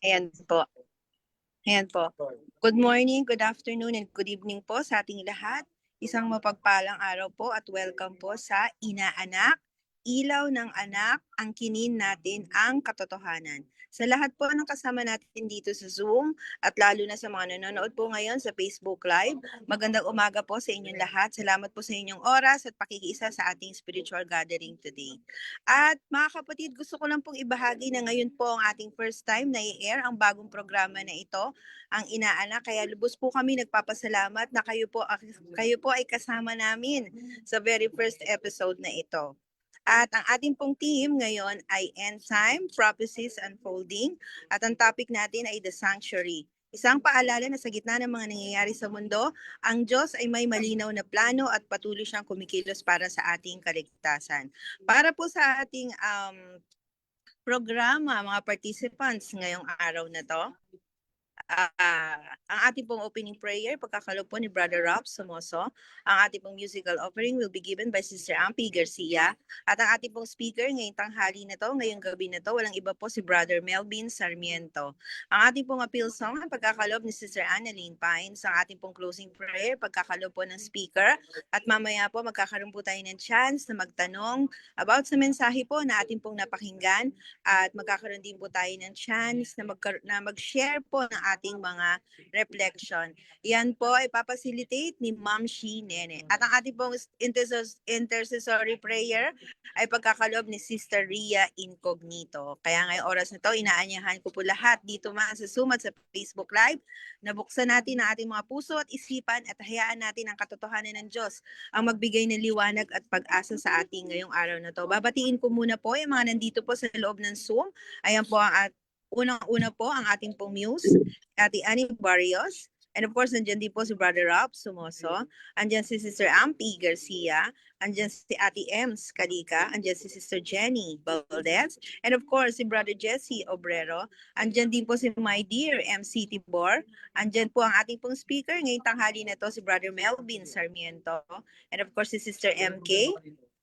Ayan po. Ayan po. Good morning, good afternoon, and good evening po sa ating lahat. Isang mapagpalang araw po at welcome po sa Inaanak, Ilaw ng Anak, Angkinin Natin ang Katotohanan. Sa lahat po ng kasama natin dito sa Zoom at lalo na sa mga nanonood po ngayon sa Facebook Live, magandang umaga po sa inyong lahat. Salamat po sa inyong oras at pakikiisa sa ating spiritual gathering today. At mga kapatid, gusto ko lang pong ibahagi na ngayon po ang ating first time na i-air ang bagong programa na ito, ang Inaanak. Kaya lubos po kami nagpapasalamat na kayo po ay kasama namin sa very first episode na ito. At ang ating pong team ngayon ay End Time, Prophecies Unfolding, at ang topic natin ay The Sanctuary. Isang paalala na sa gitna ng mga nangyayari sa mundo, ang Diyos ay may malinaw na plano at patuloy siyang kumikilos para sa ating kaligtasan. Para po sa ating programa, mga participants ngayong araw na to, ang ating pong opening prayer, pagkakalob po ni Brother Rob Somoso. Ang ating pong musical offering will be given by Sister Ampi Garcia. At ang ating pong speaker ngayong tanghali na to, ngayong gabi na to, walang iba po si Brother Melvin Sarmiento. Ang ating pong appeal song, ang pagkakalob ni Sister Annalyn Pines. Ang ating pong closing prayer, pagkakalob po ng speaker. At mamaya po magkakaroon po tayo ng chance na magtanong about sa mensahe po na ating pong napakinggan. At magkakaroon din po tayo ng chance na mag-share po ng ating mga reflection. Yan po ay papacilitate ni Ma'am Shi Nene. At ang ating pong intercessory prayer ay pagkakalob ni Sister Ria Incognito. Kaya ngayong oras na to, inaanyahan ko po lahat dito man sa Zoom at sa Facebook Live na buksan natin ang ating mga puso at isipan at hayaan natin ang katotohanan ng Diyos ang magbigay ng liwanag at pag-asa sa ating ngayong araw na to. Babatiin ko muna po yung mga nandito po sa loob ng Zoom. Ayan po ang unang-una po ang ating pong muse, Ate Annie Barrios. And of course, nandiyan din po si Brother Rob Sumoso. Andiyan si Sister Ampi Garcia. Andiyan si Ate Ems Kalika. Andiyan si Sister Jenny Valdez. And of course, si Brother Jesse Obrero. Andiyan din po si my dear MC Tibor. Andiyan po ang ating pong speaker ngayong tanghali na to, si Brother Melvin Sarmiento. And of course, si Sister MK.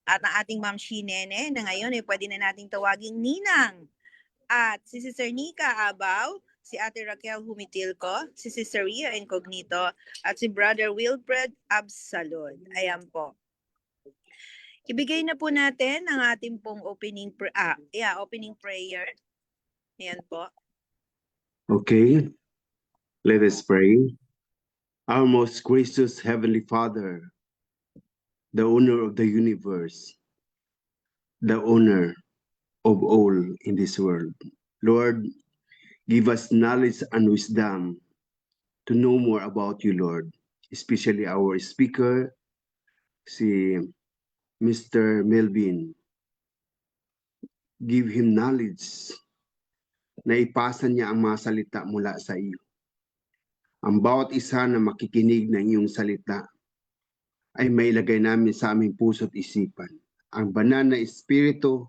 At ang ating Ma'am Shi Nene na ngayon ay pwede na nating tawaging Ninang. At si Sister Nika Abaw, si Ate Raquel Humitilco, si Sister Ria Incognito, at si Brother Wilfred Absalud. Ayan po. Ibigay na po natin ang ating pong opening prayer. Ayan po. Okay, let us pray. Our most gracious Heavenly Father, the owner of the universe, the owner of all in this world. Lord, give us knowledge and wisdom to know more about you, Lord, especially our speaker, si Mr. Melvin. Give him knowledge na ipasa niya ang mga salita mula sa iyo. Ang bawat isa na makikinig ng iyong salita ay mailagay namin sa aming puso at isipan. Ang banal na Espiritu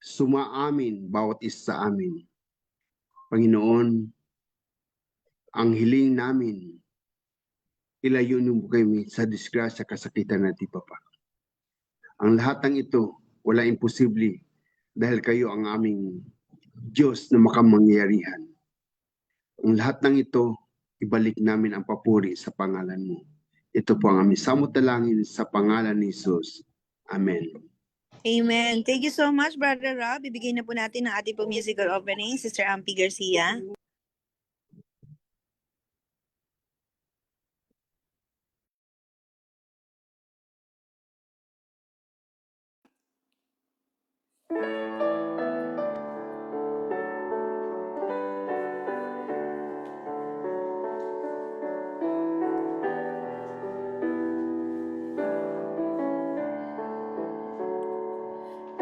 sumaamin bawat isa sa amin. Panginoon, ang hiling namin, ilayo niyo kami sa disgrasya, kasakitan natin, Papa. Ang lahat ng ito, wala imposible dahil kayo ang aming Diyos na makamangyarihan. Ang lahat ng ito, ibalik namin ang papuri sa pangalan mo. Ito po ang aming samot dalangin sa pangalan ni Jesus. Amen. Amen. Thank you so much, Brother Rob. Ibigay na po natin ang ating po musical opening, Sister Ampi Garcia.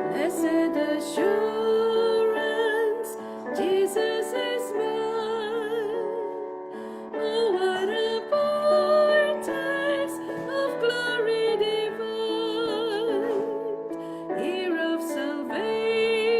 Blessed assurance, Jesus is mine. Oh, what a foretaste of glory divine, heir of salvation.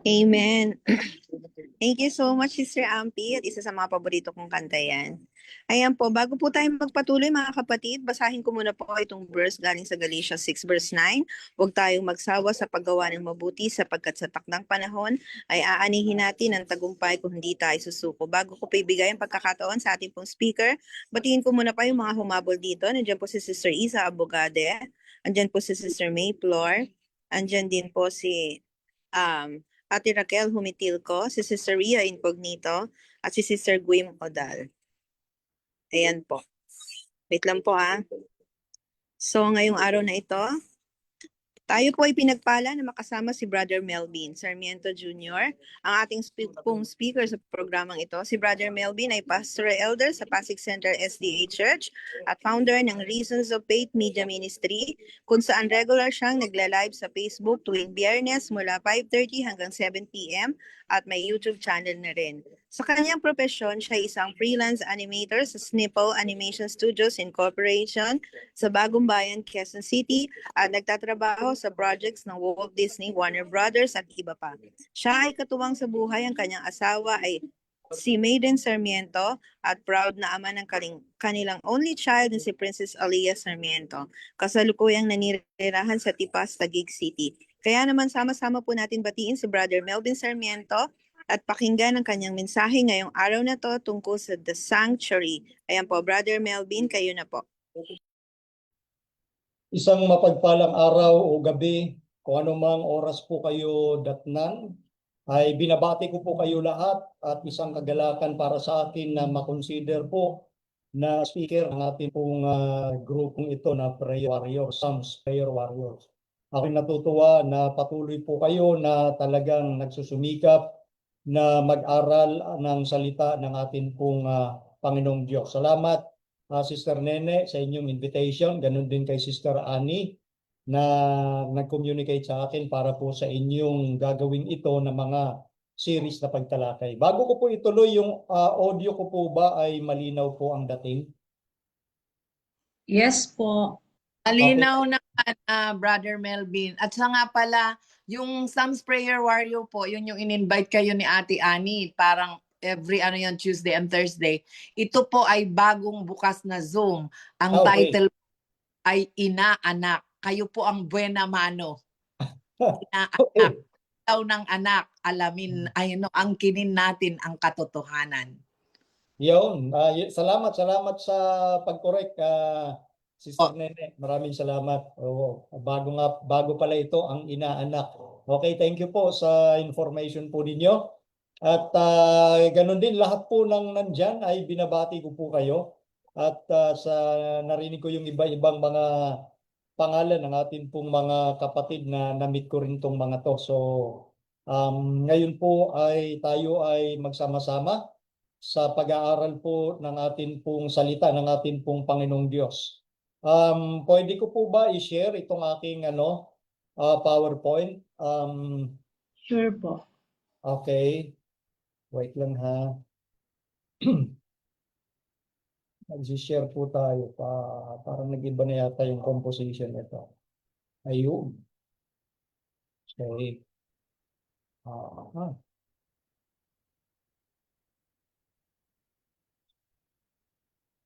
Amen. Thank you so much, Sister Ampi. At isa sa mga paborito kong kanta yan. Ayan po, bago po tayo magpatuloy mga kapatid, basahin ko muna po itong verse galing sa Galatians 6 verse 9. Huwag tayong magsawa sa paggawa ng mabuti sapagkat sa takdang panahon ay aanihin natin ang tagumpay kung hindi tayo susuko. Bago ko pa ibigay ang pagkakataon sa ating pong speaker, batiin ko muna pa yung mga humabol dito. Nandiyan po si Sister Isa Abogade. Andyan po si Sister May Flor. Andyan din po si Ate Raquel Humitilco, si Sister Ria Incognito, at si Sister Guim Odal. Ayan po. Wait lang po ha. So ngayong araw na ito, tayo po ay pinagpala na makasama si Brother Melvin Sarmiento Jr. Ang ating pong speaker sa programang ito, si Brother Melvin ay Pastoral Elder sa Pasig Center SDA Church at founder ng Reasons of Faith Media Ministry, kung saan regular siyang nagla-live sa Facebook tuwing Biyernes mula 5:30 hanggang 7 p.m. at may YouTube channel na rin. Sa kanyang profesyon, siya ay isang freelance animator sa Snipple Animation Studios Incorporation sa Bagong Bayan, Quezon City at nagtatrabaho sa projects ng Walt Disney, Warner Brothers at iba pa. Siya ay katuwang sa buhay. Ang kanyang asawa ay si Maiden Sarmiento at proud na ama ng kanilang only child na si Princess Aliyah Sarmiento. Kasalukuyang nanirahan sa Tipas, Taguig City. Kaya naman sama-sama po natin batiin si Brother Melvin Sarmiento at pakinggan ang kanyang mensahe ngayong araw na to tungkol sa The Sanctuary. Ayan po, Brother Melvin, kayo na po. Isang mapagpalang araw o gabi, kung anumang oras po kayo datnan, ay binabati ko po kayo lahat at isang kagalakan para sa akin na makonsider po na speaker ng ating pong grupong ito na Prayer Warriors, Psalms Prayer Warriors. Ako'y natutuwa na patuloy po kayo na talagang nagsusumikap na mag-aral ng salita ng ating pong Panginoong Diyos. Salamat Sister Nene sa inyong invitation, ganun din kay Sister Annie na nag-communicate sa akin para po sa inyong gagawin ito na mga series na pagtalakay. Bago ko po ituloy, yung audio ko po ba ay malinaw po ang dating? Yes po. Malinaw naman, Brother Melvin. At sa nga pala, yung Psalms Prayer Warrior po, yun yung in-invite kayo ni Ate Annie. Parang every Tuesday and Thursday. Ito po ay bagong bukas na Zoom. Ang Okay. title ay Ina-anak. Kayo po ang buena mano. Ina-anak. Okay. Ikaw ng anak, alamin, angkinin natin ang katotohanan. Yun. Salamat sa pag-correct, Sister Nene. Maraming salamat. Oo. Bago pala ito ang inaanak. Okay, thank you po sa information po ninyo. At ganun din, lahat po ng nandyan ay binabati ko po kayo. At sa narinig ko yung iba-ibang mga pangalan ng ating pong mga kapatid na na-meet ko rin tong mga to. So, ngayon po ay tayo ay magsama-sama sa pag-aaral po ng ating pong salita, ng ating pong Panginoong Diyos. Pwede ko po ba i-share itong aking PowerPoint? Sure po. Okay. Wait lang ha. Mag-share po tayo parang nag-iba na yata yung composition nito. Ayun. Okay.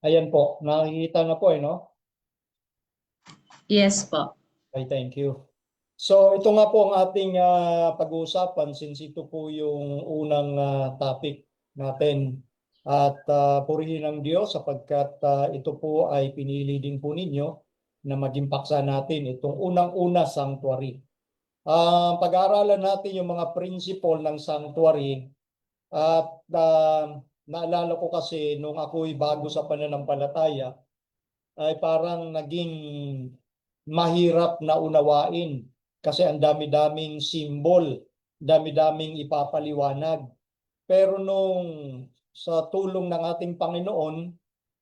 Ayan po. Nakikita na po no? Yes po. Okay, thank you. So ito nga po ang ating pag-uusapan since ito po yung unang topic natin. At purihin ang Diyos sapagkat ito po ay pinili din po ninyo na maging paksa natin itong unang-una sanctuary. Pag-aaralan natin yung mga principle ng sanctuary at naalala ko kasi nung ako'y bago sa pananampalataya ay parang naging mahirap na unawain kasi ang dami-daming symbol, dami-daming ipapaliwanag. Pero nung sa tulong ng ating Panginoon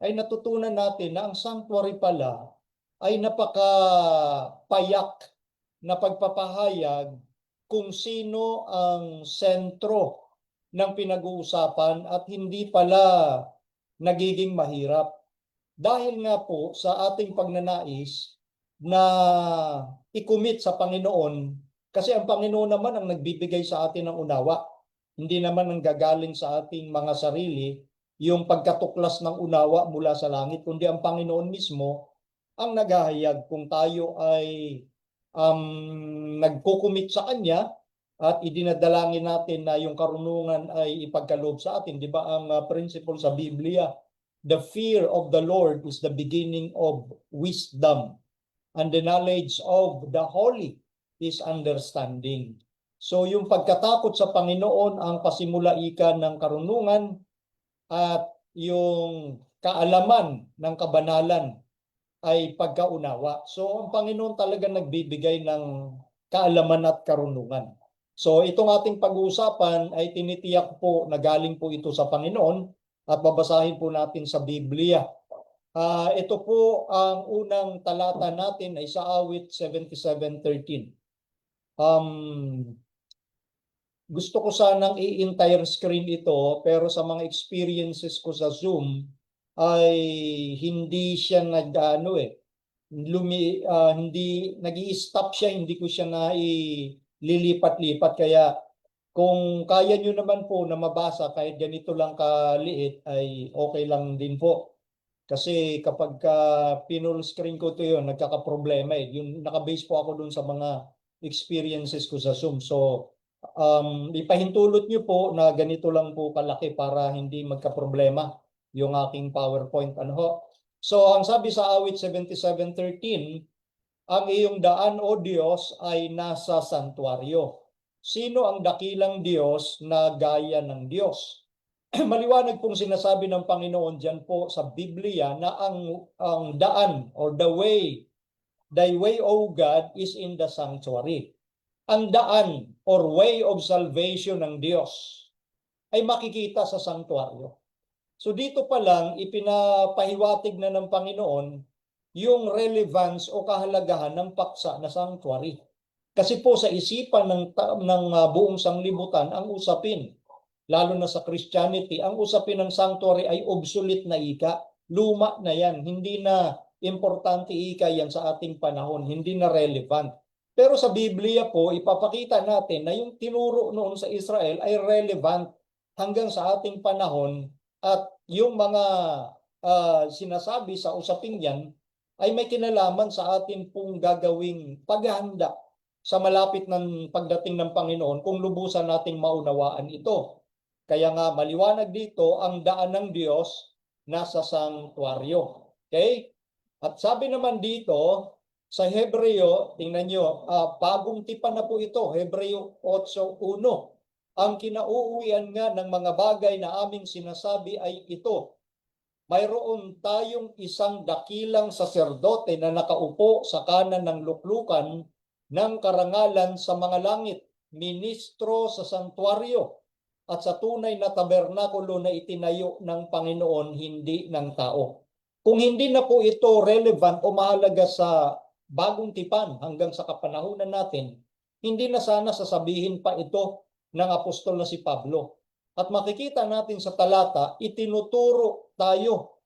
ay natutunan natin na ang sanctuary pala ay napakapayak na pagpapahayag kung sino ang sentro ng pinag-uusapan at hindi pala nagiging mahirap. Dahil nga po sa ating pagnanais na i-commit sa Panginoon Kasi ang Panginoon naman ang nagbibigay sa atin ng unawa. Hindi naman ang gagaling sa ating mga sarili yung pagkatuklas ng unawa mula sa langit, kundi ang Panginoon mismo ang naghahayag kung tayo ay nagkukumit sa Kanya at idinadalangin natin na yung karunungan ay ipagkaloob sa atin. Di ba ang principle sa Biblia, the fear of the Lord is the beginning of wisdom, and the knowledge of the holy is understanding. So yung pagkatakot sa Panginoon ang pasimulaikan ng karunungan, at yung kaalaman ng kabanalan ay pagkaunawa. So ang Panginoon talaga nagbibigay ng kaalaman at karunungan. So itong ating pag-uusapan ay tinitiyak po na galing po ito sa Panginoon at babasahin po natin sa Biblia. Ito po ang unang talata natin ay sa Awit 77:13. Gusto ko sanang i-entire screen ito, pero sa mga experiences ko sa Zoom ay hindi siya hindi nag-i-stop siya, hindi ko siya lilipat-lipat. Kaya kung kaya nyo naman po na mabasa kahit ganito lang kaliit ay okay lang din po. Kasi kapag pinull screen ko ito yun, nagkakaproblema eh. Yung nakabase po ako dun sa mga experiences ko sa Zoom. So ipahintulot nyo po na ganito lang po kalaki para hindi magka-problema yung aking PowerPoint. So ang sabi sa Awit 77:13, ang iyong daan, O Diyos, ay nasa santuaryo. Sino ang dakilang Diyos na gaya ng Diyos? Maliwanag pong sinasabi ng Panginoon diyan po sa Biblia na ang daan or the way, thy way, O God, is in the sanctuary. Ang daan or way of salvation ng Diyos ay makikita sa sanctuaryo. So dito pa lang ipinapahiwatig na ng Panginoon yung relevance o kahalagahan ng paksa na sanctuary. Kasi po sa isipan ng buong sanglibutan ang usapin, lalo na sa Christianity, ang usapin ng sanctuary ay obsolete na ika. Luma na yan, hindi na importante ika yan sa ating panahon, hindi na relevant. Pero sa Biblia po, ipapakita natin na yung tinuro noon sa Israel ay relevant hanggang sa ating panahon, at yung mga sinasabi sa usaping yan ay may kinalaman sa atin pong gagawing paghahanda sa malapit ng pagdating ng Panginoon kung lubusan nating maunawaan ito. Kaya nga maliwanag dito, ang daan ng Diyos nasa sanctuaryo. Okay? At sabi naman dito, sa Hebreo, tingnan nyo, bagong tipan na po ito, Hebreo 8:1. Ang kinauuwian nga ng mga bagay na aming sinasabi ay ito: mayroon tayong isang dakilang saserdote na nakaupo sa kanan ng luklukan ng karangalan sa mga langit, ministro sa santuaryo at sa tunay na tabernakulo na itinayo ng Panginoon, hindi ng tao. Kung hindi na po ito relevant o mahalaga sa bagong tipan hanggang sa kapanahunan natin, hindi na sana sasabihin pa ito ng apostol na si Pablo. At makikita natin sa talata, itinuturo tayo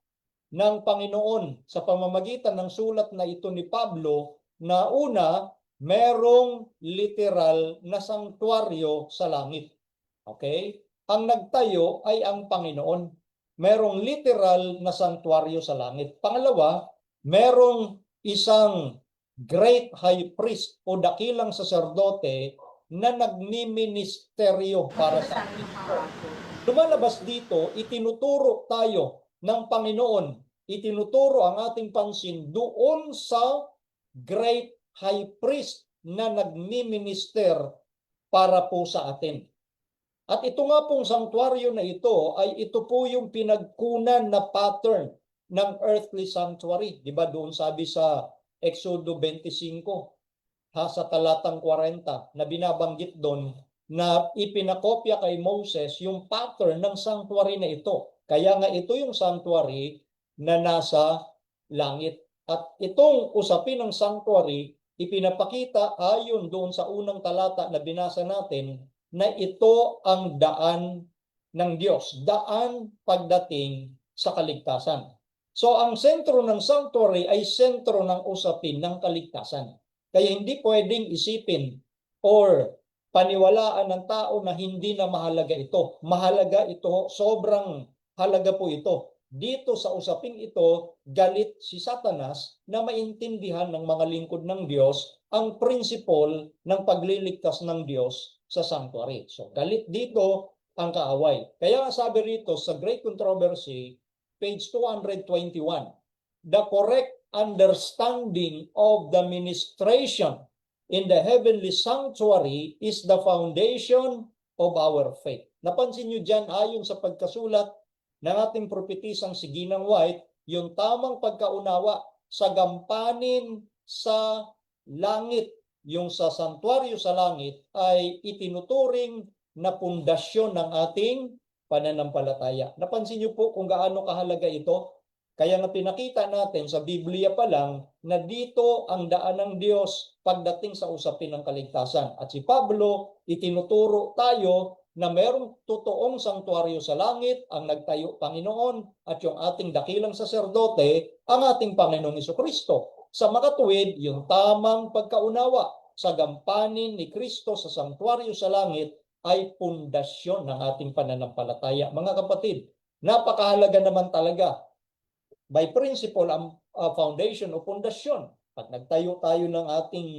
ng Panginoon sa pamamagitan ng sulat na ito ni Pablo na una, merong literal na sanctuaryo sa langit. Okay? Ang nagtayo ay ang Panginoon. Merong literal na sanctuaryo sa langit. Pangalawa, merong isang great high priest o dakilang saserdote na nagmi-ministeryo para sa atin. Lumalabas dito, itinuturo tayo ng Panginoon, itinuturo ang ating pansin doon sa great high priest na nagmi-minister para po sa atin. At ito nga pong sanctuaryo na ito ay ito po yung pinagkunan na pattern ng earthly sanctuary. Diba doon sabi sa Exodo 25, sa talatang 40, na binabanggit doon na ipinakopya kay Moses yung pattern ng sanctuary na ito. Kaya nga ito yung sanctuary na nasa langit. At itong usapin ng sanctuary, ipinapakita ayon doon sa unang talata na binasa natin, na ito ang daan ng Diyos, daan pagdating sa kaligtasan. So ang sentro ng sanctuary ay sentro ng usapin ng kaligtasan. Kaya hindi pwedeng isipin or paniwalaan ng tao na hindi na mahalaga ito. Mahalaga ito, sobrang halaga po ito. Dito sa usaping ito, galit si Satanas na maintindihan ng mga lingkod ng Diyos ang principle ng pagliligtas ng Diyos sa sanctuary. So galit dito ang kaaway. Kaya nga sabi rito sa Great Controversy, page 221, the correct understanding of the ministration in the heavenly sanctuary is the foundation of our faith. Napansin nyo dyan, ayon sa pagkasulat ng ating propetisang si Ginang White, yung tamang pagkaunawa sa gampanin sa langit, yung sa santuaryo sa langit, ay itinuturing na pundasyon ng ating pananampalataya. Napansin nyo po kung gaano kahalaga ito? Kaya nga pinakita natin sa Biblia pa lang na dito ang daan ng Diyos pagdating sa usapin ng kaligtasan. At si Pablo, itinuturo tayo na mayroong totoong sanktuaryo sa langit, ang nagtayo Panginoon at yung ating dakilang saserdote, ang ating Panginoong Jesucristo. Sa makatuwid, yung tamang pagkaunawa sa gampanin ni Kristo sa sanktuaryo sa langit ay pundasyon ng ating pananampalataya. Mga kapatid, napakahalaga naman talaga. By principle, ang foundation o pundasyon. Pag nagtayo tayo ng ating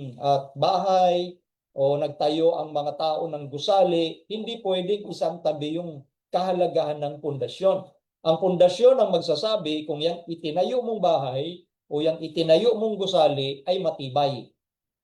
bahay o nagtayo ang mga tao ng gusali, hindi pwedeng isang tabi yung kahalagahan ng pundasyon. Ang pundasyon ang magsasabi kung yung itinayo mong bahay o yung itinayo mong gusali ay matibay.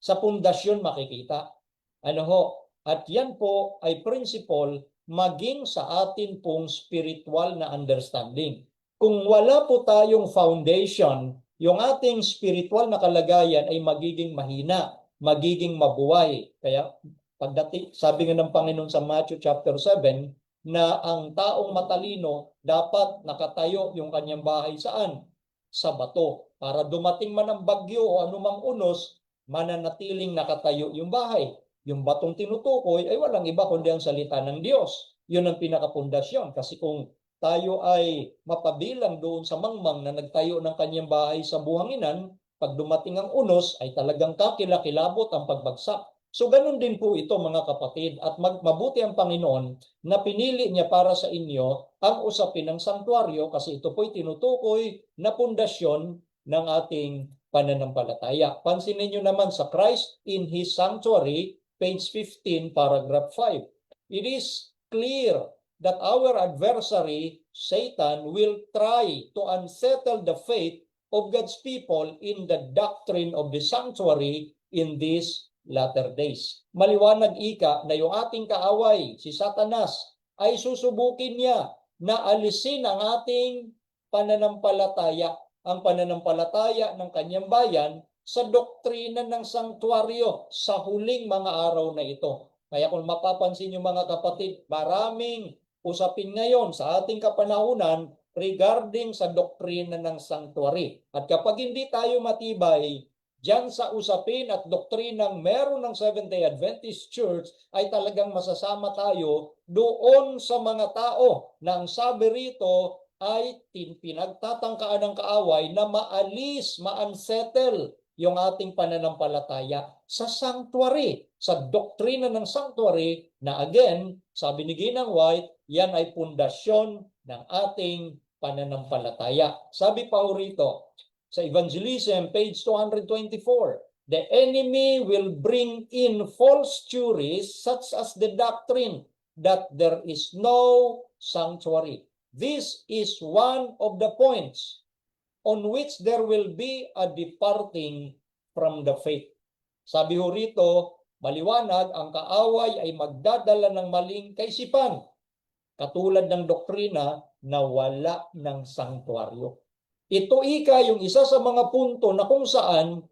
Sa pundasyon makikita. Ano ho? At yan po ay principle maging sa atin pong spiritual na understanding. Kung wala po tayong foundation, yung ating spiritual na kalagayan ay magiging mahina, magiging mabuhay. Kaya pagdating, sabi nga ng Panginoon sa Matthew chapter 7, na ang taong matalino dapat nakatayo yung kanyang bahay saan? Sa bato. Para dumating man ang bagyo o anumang unos, mananatiling nakatayo yung bahay. Yung batong tinutukoy ay walang iba kundi ang salita ng Diyos. Yun ang pinakapundasyon. Kasi kung tayo ay mapabilang doon sa mangmang na nagtayo ng kanyang bahay sa buhanginan, pag dumating ang unos ay talagang kakilakilabot ang pagbagsak. So ganun din po ito mga kapatid, at mabuti ang Panginoon na pinili niya para sa inyo ang usapin ng santuaryo kasi ito po'y tinutukoy na pundasyon ng ating pananampalataya. Pansinin niyo naman sa Christ in His Sanctuary, page 15, paragraph 5. It is clear that our adversary, Satan, will try to unsettle the faith of God's people in the doctrine of the sanctuary in these latter days. Maliwanag ika na yung ating kaaway, si Satanas, ay susubukin niya na alisin ang ating pananampalataya, ang pananampalataya ng kanyang bayan sa doktrina ng sanktuaryo sa huling mga araw na ito. Kaya kung mapapansin nyo mga kapatid, maraming usapin ngayon sa ating kapanahunan regarding sa doktrina ng sanctuary. At kapag hindi tayo matibay diyan sa usapin at doktrinang meron ng Seventh-day Adventist Church, ay talagang masasama tayo doon sa mga tao na ang sabi rito ay pinagtatangkaan ng kaaway na maalis, ma-unsettle yung ating pananampalataya sa sanctuary, sa doktrina ng sanctuary na again, sabi ni Ginang White, yan ay pundasyon ng ating pananampalataya. Sabi pa rito sa Evangelism, page 224, the enemy will bring in false theories such as the doctrine that there is no sanctuary. This is one of the points on which there will be a departing from the faith. Sabi ho rito, maliwanag, ang kaaway ay magdadala ng maling kaisipan, katulad ng doktrina na wala ng sanktuaryo. Ito ika yung isa sa mga punto na kung saan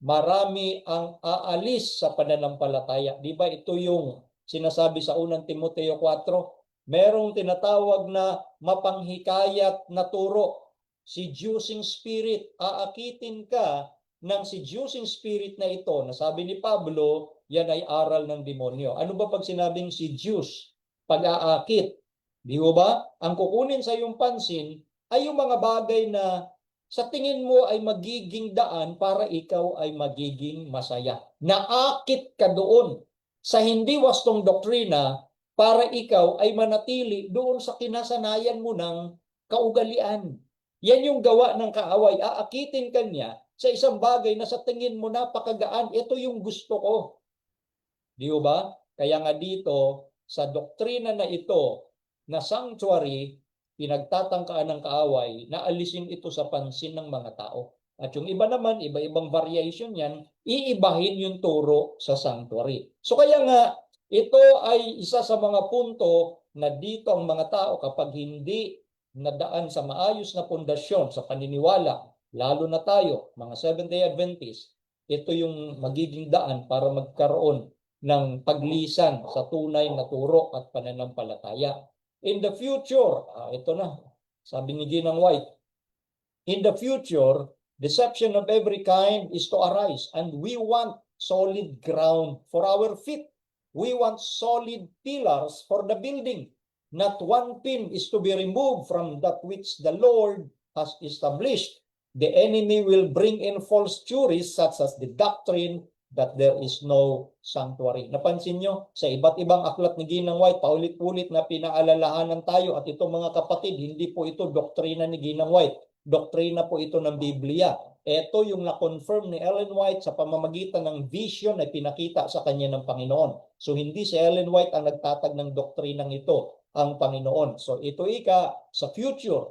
marami ang aalis sa pananampalataya. Di ba ito yung sinasabi sa unang Timoteo 4? Merong tinatawag na mapanghikayat na turo. Seducing spirit, aakitin ka ng seducing spirit na ito, na sabi ni Pablo, yan ay aral ng demonyo. Ano ba pag sinabing seduce? Pag-aakit. Di ba? Ang kukunin sa iyong pansin ay yung mga bagay na sa tingin mo ay magiging daan para ikaw ay magiging masaya. Naakit ka doon sa hindi wastong doktrina para ikaw ay manatili doon sa kinasanayan mo ng kaugalian. Yan yung gawa ng kaaway. Aakitin ka niya sa isang bagay na sa tingin mo napakagaan. Ito yung gusto ko. Di ba? Kaya nga dito, sa doktrina na ito, na sanctuary, pinagtatangkaan ng kaaway na alisin ito sa pansin ng mga tao. At yung iba naman, iba-ibang variation yan, iibahin yung turo sa sanctuary. So kaya nga, ito ay isa sa mga punto na dito ang mga tao kapag hindi nadaan sa maayos na pundasyon sa paniniwala, lalo na tayo, mga Seventh-day Adventists, ito yung magiging daan para magkaroon ng paglisan sa tunay na turo at pananampalataya. In the future, ito na, sabi ni Ginang White, in the future, deception of every kind is to arise, and we want solid ground for our feet. We want solid pillars for the building. Not one pin is to be removed from that which the Lord has established. The enemy will bring in false theories such as the doctrine that there is no sanctuary. Napansin nyo, sa iba't ibang aklat ni Ginang White, paulit-ulit na pinaalalahanan tayo, at ito mga kapatid, hindi po ito doktrina ni Ginang White. Doktrina po ito ng Biblia. Ito yung na-confirm ni Ellen White sa pamamagitan ng vision na pinakita sa kanya ng Panginoon. So hindi si Ellen White ang nagtatag ng doktrinang ito, ang Panginoon. So ito sa future,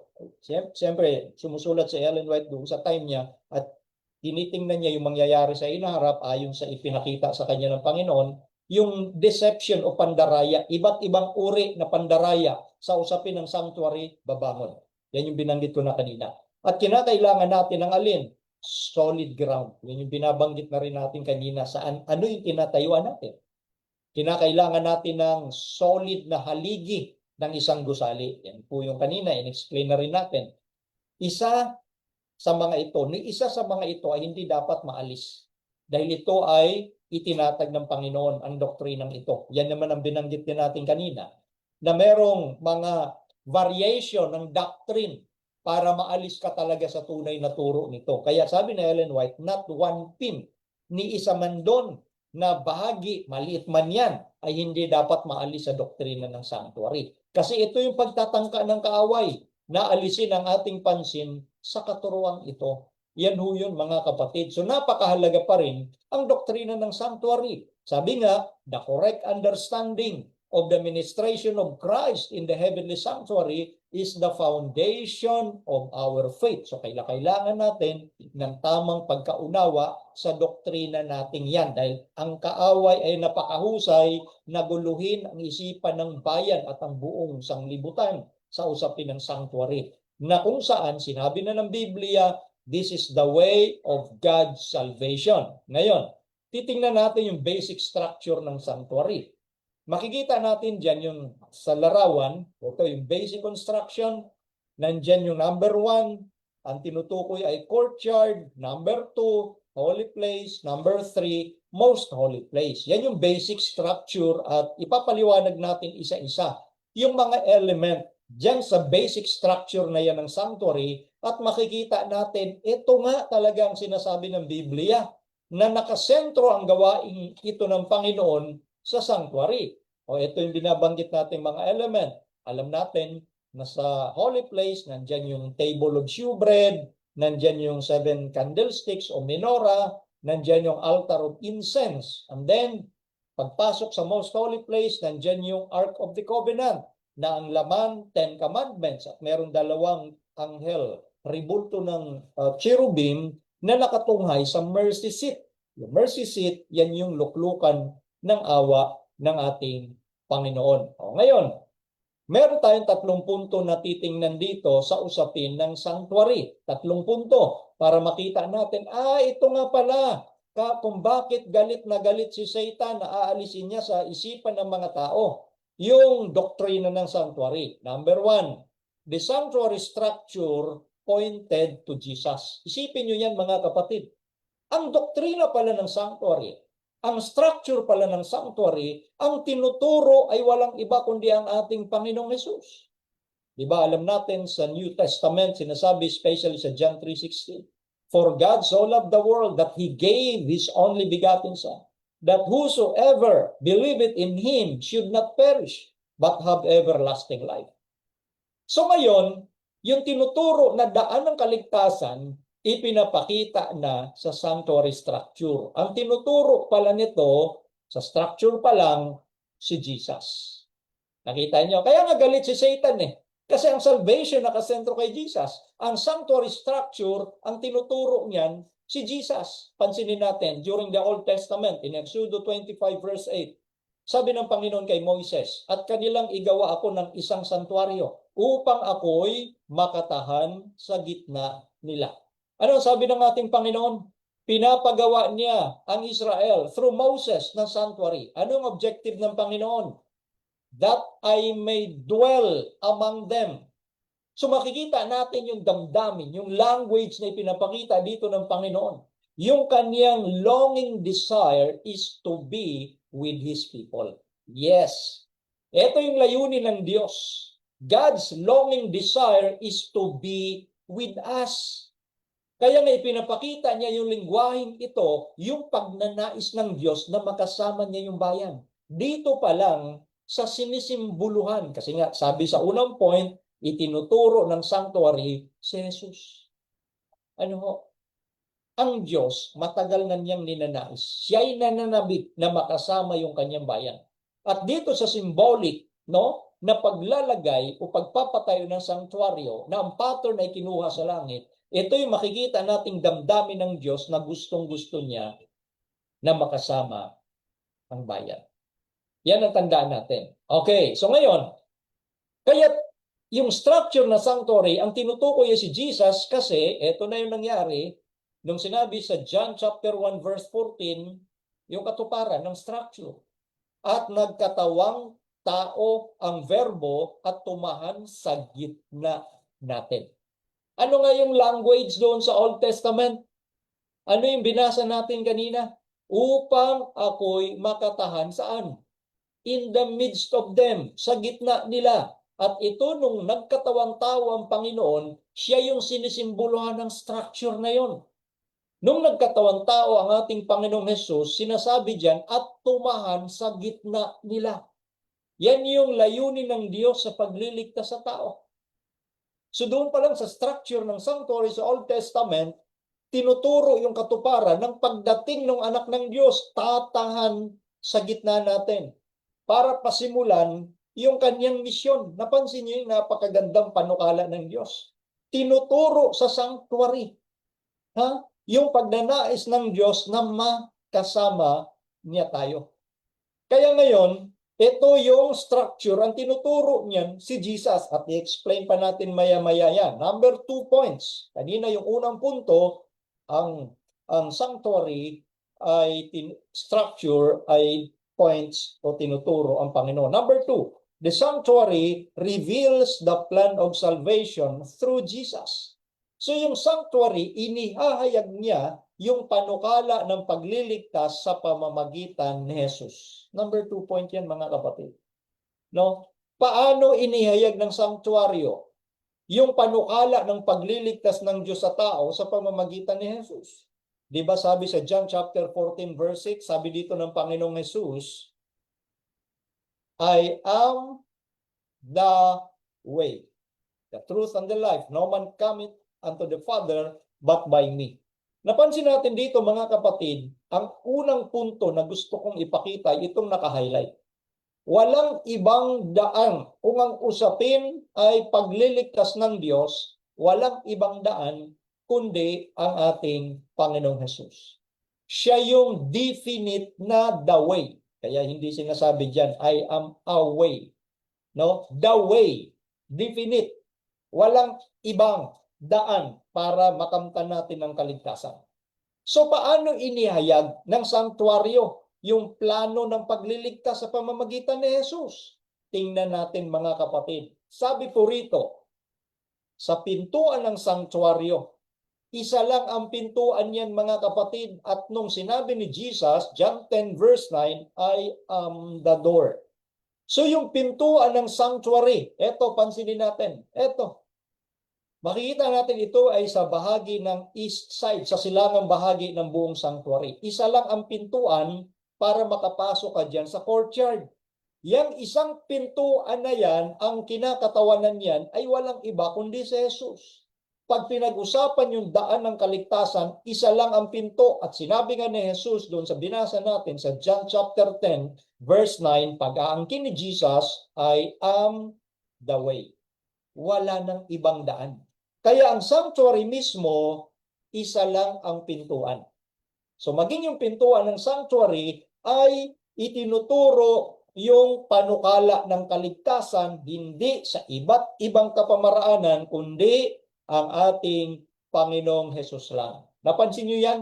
siyempre sumusulat si Ellen White doon sa time niya at tinitingnan niya yung mangyayari sa inaharap ayon sa ipinakita sa kanya ng Panginoon, yung deception o pandaraya, iba't ibang uri na pandaraya sa usapin ng sanctuary, babangon. Yan yung binanggit ko na kanina. At kinakailangan natin ng alin? Solid ground. Yan yung binabanggit na rin natin kanina saan, ano yung tinatayuan natin. Kinakailangan natin ng solid na haligi ng isang gusali. Yan po yung kanina, in-explain na rin natin. Isa sa mga ito ay hindi dapat maalis. Dahil ito ay itinatag ng Panginoon ang doktrinang ito. Yan naman ang binanggit din natin kanina, na merong mga variation ng doctrine para maalis ka talaga sa tunay na turo nito. Kaya sabi ni Ellen White, not one pin, ni isa man doon na bahagi, maliit man yan, ay hindi dapat maalis sa doktrina ng sanctuary. Kasi ito yung pagtatangka ng kaaway, na alisin ang ating pansin sa katuruan ito. Yan ho yun mga kapatid. So napakahalaga pa rin ang doktrina ng sanctuary. Sabi nga, the correct understanding of the ministration of Christ in the heavenly sanctuary is the foundation of our faith. So kailangan natin ng tamang pagkaunawa sa doktrina nating yan. Dahil ang kaaway ay napakahusay na guluhin ang isipan ng bayan at ang buong sanglibutan sa usapin ng sanctuary. Na kung saan sinabi na ng Biblia, this is the way of God's salvation. Ngayon, titingnan natin yung basic structure ng sanctuary. Makikita natin dyan yung sa larawan, ito yung basic construction, nandyan yung number 1, ang tinutukoy ay courtyard, number 2, holy place, number 3, most holy place. Yan yung basic structure at ipapaliwanag natin isa-isa yung mga element diyan sa basic structure na yan ng sanctuary at makikita natin ito nga talaga ang sinasabi ng Biblia na nakasentro ang gawain ito ng Panginoon sa sanctuary. O ito yung binabanggit natin mga element. Alam natin na sa holy place, nandyan yung table of shewbread, nandyan yung 7 candlesticks o menorah, nandyan yung altar of incense. And then, pagpasok sa most holy place, nandyan yung Ark of the Covenant, na ang laman 10 commandments at merong 2 anghel, ribulto ng cherubim na nakatunghay sa mercy seat. Yung mercy seat, yan yung luklukan ng awa ng ating Panginoon. O, ngayon, meron tayong 3 punto na titingnan dito sa usapin ng sanctuary. 3 punto para makita natin, ito nga pala kung bakit galit na galit si Satan na aalisin niya sa isipan ng mga tao. Yung doktrina ng sanctuary. Number 1, the sanctuary structure pointed to Jesus. Isipin nyo yan mga kapatid. Ang doktrina pala ng sanctuary, ang structure pala ng sanctuary, ang tinuturo ay walang iba kundi ang ating Panginoong Hesus. Diba alam natin sa New Testament, sinasabi especially sa John 3:16, for God so loved the world that He gave His only begotten Son, that whosoever believeth in him should not perish, but have everlasting life. So ngayon, yung tinuturo na daan ng kaligtasan, ipinapakita na sa sanctuary structure. Ang tinuturo pala nito, sa structure pa lang, si Jesus. Nakita niyo? Kaya nga galit si Satan eh. Kasi ang salvation nakasentro kay Jesus. Ang sanctuary structure, ang tinuturo niyan, si Jesus. Pansinin natin, during the Old Testament, in Exodus 25 verse 8, sabi ng Panginoon kay Moises, at kanilang igawa ako ng isang santuaryo upang ako'y makatahan sa gitna nila. Ano sabi ng ating Panginoon? Pinapagawa niya ang Israel through Moses ng sanctuary. Anong objective ng Panginoon? That I may dwell among them. So makikita natin yung damdamin, yung language na ipinapakita dito ng Panginoon. Yung kaniyang longing desire is to be with His people. Yes. Ito yung layunin ng Diyos. God's longing desire is to be with us. Kaya nga ipinapakita niya yung lingwaheng ito, yung pagnanais ng Diyos na makasama niya yung bayan. Dito pa lang sa sinisimbuluhan. Kasi nga, sabi sa unang point, itinuturo ng sanctuary si Jesus. Ano ho? Ang Diyos, matagal na niyang ninanais. Siya'y nananabik na makasama yung kanyang bayan. At dito sa symbolic, no, na paglalagay o pagpapatayo ng sanctuaryo na ang pattern ay kinuha sa langit, ito yung makikita nating damdamin ng Diyos na gustong-gusto niya na makasama ang bayan. Yan ang tandaan natin. Okay, so ngayon, kaya yung structure na sanctuary, ang tinutukoy ay si Jesus kasi ito na yung nangyari nung sinabi sa John chapter 1 verse 14, yung katuparan ng structure. At nagkatawang tao ang verbo at tumahan sa gitna natin. Ano nga yung language doon sa Old Testament? Ano yung binasa natin kanina? Upang ako'y makatahan saan? In the midst of them, sa gitna nila. At ito nung nagkatawang tao ang Panginoon, siya yung sinisimboluhan ng structure na yon. Nung nagkatawang tao ang ating Panginoong Hesus, sinasabi diyan at tumahan sa gitna nila. Yan yung layunin ng Diyos sa pagliligtas sa tao. So doon pa lang sa structure ng sanctuary sa Old Testament, tinuturo yung katuparan ng pagdating ng anak ng Diyos, tatahan sa gitna natin para pasimulan yung kanyang misyon. Napansin niyo yung napakagandang panukala ng Diyos. Tinuturo sa sanctuary. Yung pagnanais ng Diyos na makasama niya tayo. Kaya ngayon, ito yung structure, ang tinuturo niyan si Jesus at i-explain pa natin maya-maya yan. Number 2 points. Kanina yung unang punto, ang sanctuary ay structure ay points o tinuturo ang Panginoon. Number 2, the sanctuary reveals the plan of salvation through Jesus. So yung sanctuary, inihahayag niya yung panukala ng pagliligtas sa pamamagitan ni Jesus. Number 2 point yan mga kapatid. No? Paano inihayag ng sanctuaryo yung panukala ng pagliligtas ng Diyos sa tao sa pamamagitan ni Jesus? Di ba sabi sa John chapter 14 verse 6, sabi dito ng Panginoong Jesus, I am the way, the truth, and the life. No man cometh unto the Father but by me. Napansin natin dito mga kapatid, ang unang punto na gusto kong ipakita ay itong naka-highlight. Walang ibang daan. Kung ang usapin ay pagliligtas ng Diyos, walang ibang daan kundi ang ating Panginoong Hesus. Siya yung definite na the way. Kaya hindi sinasabi diyan, I am a way. No? The way. Definite. Walang ibang daan para makamtan natin ang kaligtasan. So paano inihayag ng sanctuaryo yung plano ng pagliligtas sa pamamagitan ni Jesus? Tingnan natin mga kapatid. Sabi po rito, sa pintuan ng sanctuaryo, isa lang ang pintuan niyan mga kapatid, at nung sinabi ni Jesus, John 10 verse 9, I am the door. So yung pintuan ng sanctuary, eto pansinin natin, eto. Makikita natin ito ay sa bahagi ng east side, sa silangang bahagi ng buong sanctuary. Isa lang ang pintuan para makapasok ka dyan sa courtyard. Yang isang pintuan na yan, ang kinakatawanan yan ay walang iba kundi si Jesus. Pag pinag-usapan yung daan ng kaligtasan, isa lang ang pinto. At sinabi nga ni Jesus doon sa binasa natin sa John chapter 10, verse 9, pag-aangkin ni Jesus, I am the way. Wala nang ibang daan. Kaya ang sanctuary mismo, isa lang ang pintuan. So maging yung pintuan ng sanctuary ay itinuturo yung panukala ng kaligtasan hindi sa iba't ibang kapamaraanan kundi ang ating Panginoong Hesus lang. Napansin niyo yan?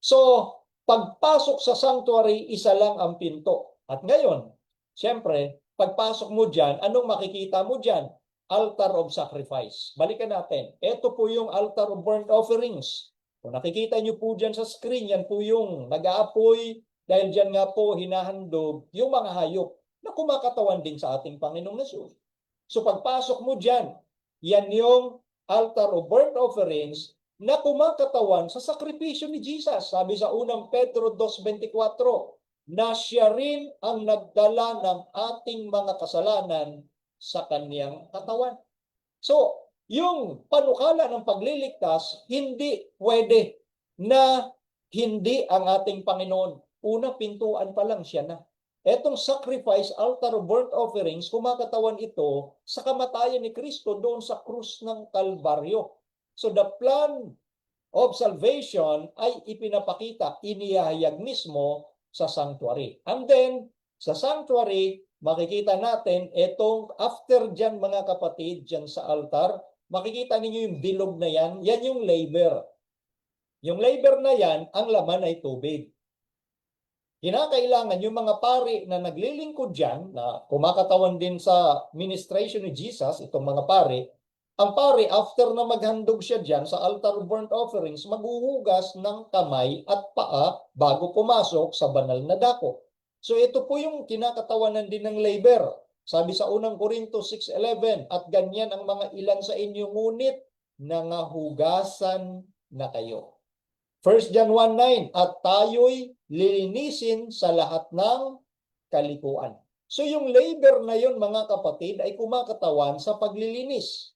So, pagpasok sa sanctuary, isa lang ang pinto. At ngayon, siyempre, pagpasok mo dyan, anong makikita mo dyan? Altar of sacrifice. Balikan natin. Ito po yung altar of burnt offerings. Kung nakikita niyo po dyan sa screen, yan po yung nag-aapoy dahil dyan nga po hinahandog yung mga hayop na kumakatawan din sa ating Panginoong Hesus. So pagpasok mo dyan, yan yung altar of burnt offerings na kumakatawan sa sakripisyo ni Jesus. Sabi sa unang Pedro 2.24, na siya rin ang nagdala ng ating mga kasalanan sa kaniyang katawan. So, yung panukala ng pagliligtas, hindi pwede na hindi ang ating Panginoon. Una, pintuan pa lang siya na. Etong sacrifice, altar of burnt offerings, kumakatawan ito sa kamatayan ni Kristo doon sa krus ng Kalbaryo. So the plan of salvation ay ipinapakita, inihayag mismo sa sanctuary. And then, sa sanctuary, makikita natin itong after dyan mga kapatid, dyan sa altar, makikita ninyo yung bilog na yan, yan yung laver. Yung laver na yan, ang laman ay tubig. Kinakailangan yung mga pari na naglilingkod dyan, na kumakatawan din sa ministration ni Jesus, itong mga pari, ang pari, after na maghandog siya dyan sa altar of burnt offerings, maghuhugas ng kamay at paa bago pumasok sa banal na dako. So ito po yung kinakatawanan din ng laver. Sabi sa unang Korinto 6:11, at ganyan ang mga ilan sa inyo, ngunit nangahugasan na kayo. 1 John 1:9, at tayo'y lilinisin sa lahat ng kalikuan. So yung labor na yon mga kapatid ay kumakatawan sa paglilinis.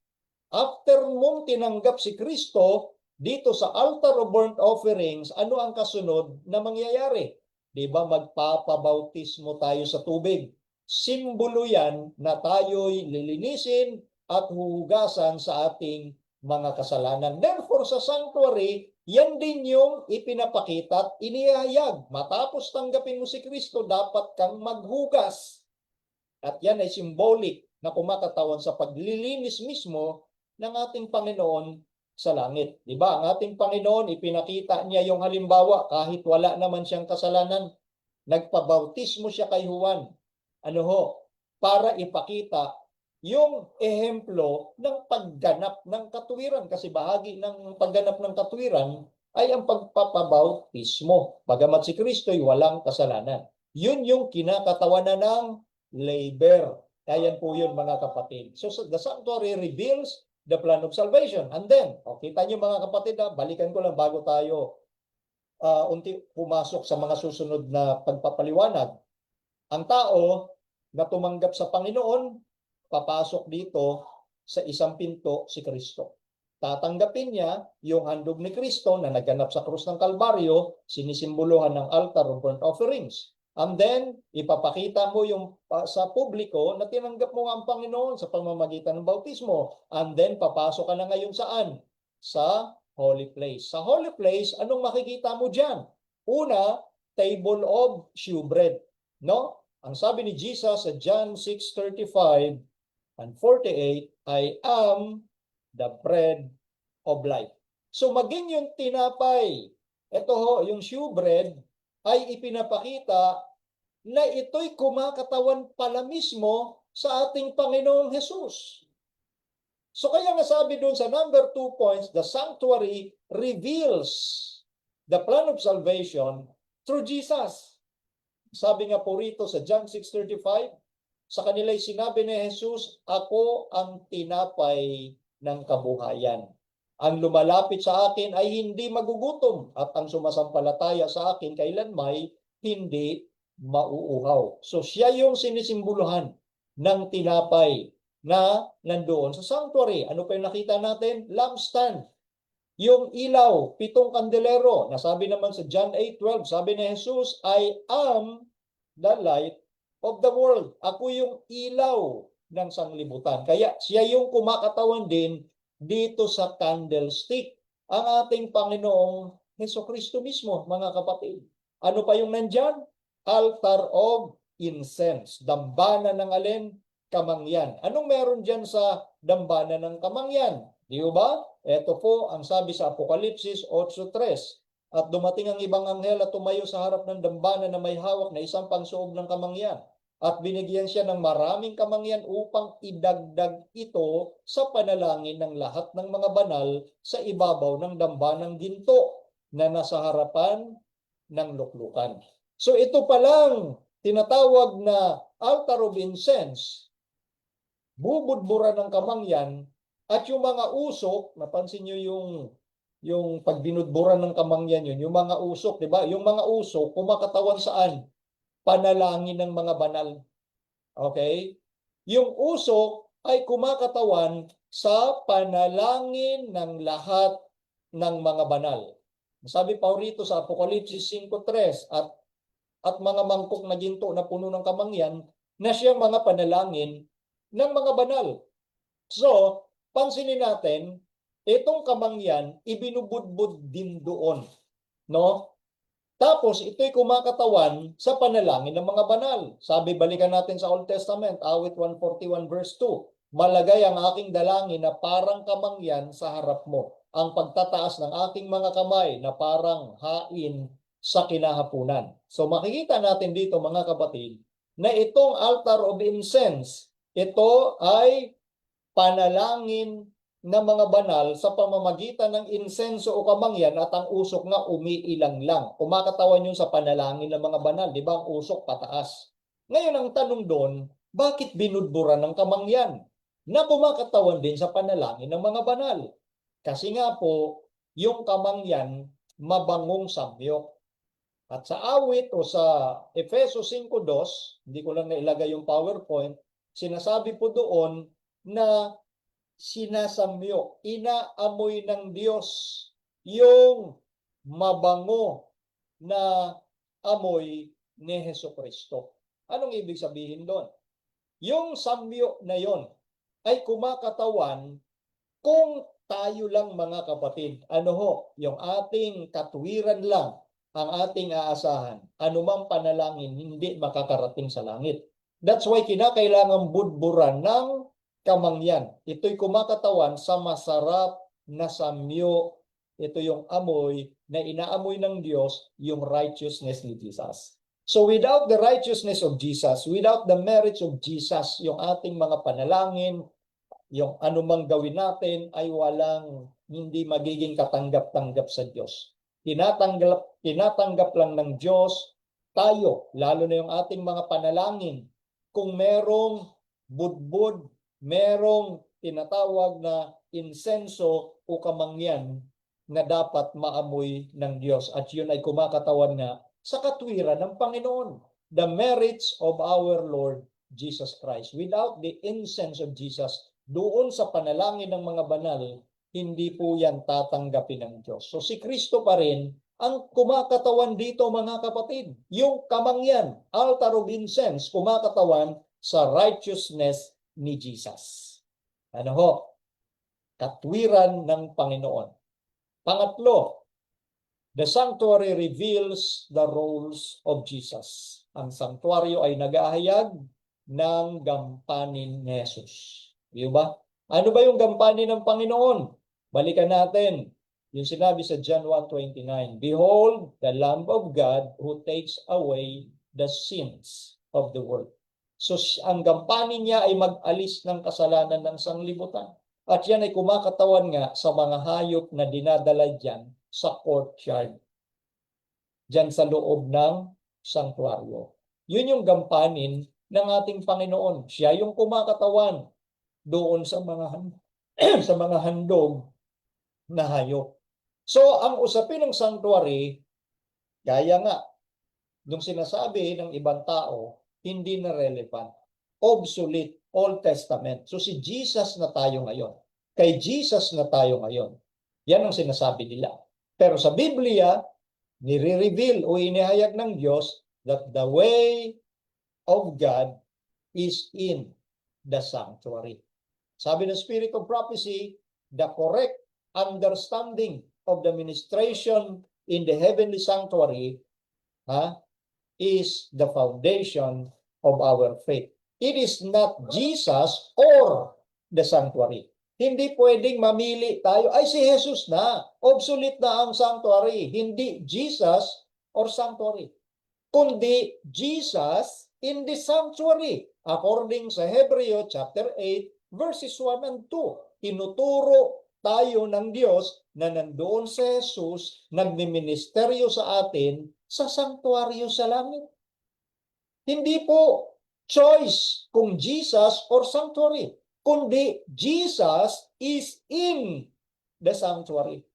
After mong tinanggap si Kristo dito sa altar of burnt offerings, ano ang kasunod na mangyayari? Diba magpapabautismo tayo sa tubig? Simbolo yan na tayo'y lilinisin at huhugasan sa ating mga kasalanan. Therefore, sa sanctuary, yan din yung ipinapakita at inihayag. Matapos tanggapin mo si Kristo, dapat kang maghugas. At yan ay symbolic na kumakatawan sa paglilinis mismo ng ating Panginoon sa langit. Diba? Ang ating Panginoon, ipinakita niya yung halimbawa kahit wala naman siyang kasalanan. Nagpabautismo siya kay Juan. Ano ho? Para ipakita yung ehemplo ng pagganap ng katuwiran. Kasi bahagi ng pagganap ng katuwiran ay ang pagpapabautismo. Bagamat si Kristo ay walang kasalanan. Yun yung kinakatawanan ng labor. Ayan po yun mga kapatid. So the sanctuary reveals the plan of salvation. And then, kita nyo mga kapatid, balikan ko lang bago tayo unti pumasok sa mga susunod na pagpapaliwanag. Ang tao na tumanggap sa Panginoon, papasok dito sa isang pinto si Kristo. Tatanggapin niya yung handog ni Kristo na naganap sa krus ng Kalbaryo, sinisimboluhan ng altar of burnt offerings. And then, ipapakita mo yung sa publiko na tinanggap mo ang Panginoon sa pamamagitan ng bautismo. And then, papasok ka na ngayon saan? Sa holy place. Sa holy place, anong makikita mo dyan? Una, table of shewbread. No? Ang sabi ni Jesus sa John 6:35 and 48, I am the bread of life. So maging yung tinapay, ito ho, yung shewbread, ay ipinapakita na ito'y kumakatawan pala mismo sa ating Panginoong Hesus. So kaya nga sabi doon sa number 2 points, the sanctuary reveals the plan of salvation through Jesus. Sabi nga po rito sa John 6:35, sa kanila'y sinabi ni Jesus, ako ang tinapay ng kabuhayan. Ang lumalapit sa akin ay hindi magugutom at ang sumasampalataya sa akin kailanmay hindi mauuhaw. So siya yung sinisimboluhan ng tinapay na nandoon sa sanctuary. Ano pa yung nakita natin? Lampstand. Yung ilaw, 7 kandelero. Nasabi naman sa John 8:12, sabi ni Jesus, I am the light of the world. Ako yung ilaw ng sanglibutan. Kaya siya yung kumakatawan din dito sa candlestick. Ang ating Panginoong Hesukristo mismo, mga kapatid. Ano pa yung nandyan? Altar of incense. Dambana ng alin? Kamangyan. Anong meron dyan sa dambana ng kamangyan? Di ba? Ito po ang sabi sa Apokalipsis 8:3. At dumating ang ibang anghel at tumayo sa harap ng dambana na may hawak na isang pansuob ng kamangyan. At binigyan siya ng maraming kamangyan upang idagdag ito sa panalangin ng lahat ng mga banal sa ibabaw ng dambanang ginto na nasa harapan ng luklukan. So ito palang tinatawag na altar of incense, bubudbura ng kamangyan, at yung mga usok, napansin nyo yung pag binudburan ng kamangyan yun, yung mga usok, di ba? Yung mga usok, kumakatawan saan? Panalangin ng mga banal. Okay? Yung usok ay kumakatawan sa panalangin ng lahat ng mga banal. Sabi pa rito sa Apokalipsis 5:3, at mga mangkok na ginto na puno ng kamangyan na siyang mga panalangin ng mga banal. So, pansinin natin, itong kamangyan, ibinubudbud din doon. No? Tapos, ito'y kumakatawan sa panalangin ng mga banal. Sabi, balikan natin sa Old Testament, awit 141 verse 2. Malagay ang aking dalangin na parang kamangyan sa harap mo. Ang pagtataas ng aking mga kamay na parang hain sa kinahapunan. So makikita natin dito mga kapatid, na itong altar of incense, ito ay panalangin ng mga banal sa pamamagitan ng insenso o kamangyan at ang usok nga umiilang lang. Kumakatawan yun sa panalangin ng mga banal. Di ba ang usok pataas? Ngayon ang tanong doon, bakit binudburan ng kamangyan na kumakatawan din sa panalangin ng mga banal? Kasi nga po, yung kamangyan mabangong samyok. At sa awit o sa Efeso 5:2, hindi ko lang nailagay yung PowerPoint, sinasabi po doon na sinasamyo, inaamoy ng Diyos yung mabango na amoy ni Hesukristo. Anong ibig sabihin doon? Yung samyo na yon ay kumakatawan kung tayo lang mga kapatid. Ano ho? Yung ating katwiran lang ang ating aasahan. Anumang panalangin hindi makakarating sa langit. That's why kinakailangan budburan ng kamangyan. Ito'y kumakatawan sa masarap na samyo. Ito yung amoy na inaamoy ng Diyos, yung righteousness ni Jesus. So without the righteousness of Jesus, without the merits of Jesus, yung ating mga panalangin, yung anumang gawin natin ay hindi magiging katanggap-tanggap sa Diyos. Tinatanggap lang ng Diyos tayo, lalo na yung ating mga panalangin. Kung merong budbud, merong tinatawag na insenso o kamangyan na dapat maamoy ng Diyos. At yun ay kumakatawan na sa katwiran ng Panginoon. The merits of our Lord Jesus Christ. Without the incense of Jesus, doon sa panalangin ng mga banal, hindi po yan tatanggapin ng Diyos. So si Kristo pa rin ang kumakatawan dito mga kapatid. Yung kamangyan, altar of incense, kumakatawan sa righteousness ni Jesus. Ano ho? Katwiran ng Panginoon. Pangatlo, the sanctuary reveals the roles of Jesus. Ang sanctuaryo ay nag-ahayag ng gampanin ni Jesus. Di ba? Ano ba yung gampanin ng Panginoon? Balikan natin yung sinabi sa John 1:29. Behold, the Lamb of God who takes away the sins of the world. So ang gampanin niya ay mag-alis ng kasalanan ng sanglibutan. At yan ay kumakatawan nga sa mga hayop na dinadala dyan sa courtyard. Dyan sa loob ng sanctuaryo. Yun yung gampanin ng ating Panginoon. Siya yung kumakatawan doon sa sa mga handog na hayop. So ang usapin ng sanctuary, gaya nga nung sinasabi ng ibang tao, hindi na relevant. Obsolete, Old Testament. So si Jesus na tayo ngayon. Kay Jesus na tayo ngayon. Yan ang sinasabi nila. Pero sa Biblia, nire-reveal o inihayag ng Diyos that the way of God is in the sanctuary. Sabi ng Spirit of Prophecy, the correct understanding of the ministration in the heavenly sanctuary is the foundation of our faith. It is not Jesus or the sanctuary. Hindi pwedeng mamili tayo, ay si Jesus na, obsolete na ang sanctuary. Hindi Jesus or sanctuary, kundi Jesus in the sanctuary. According sa Hebreo chapter 8, verses 1 and 2, tinuturo tayo ng Diyos na nandoon si Jesus, nagmiministeryo sa atin sa sanctuaryo sa langit. Hindi po choice kung Jesus or sanctuary, kundi Jesus is in the sanctuary.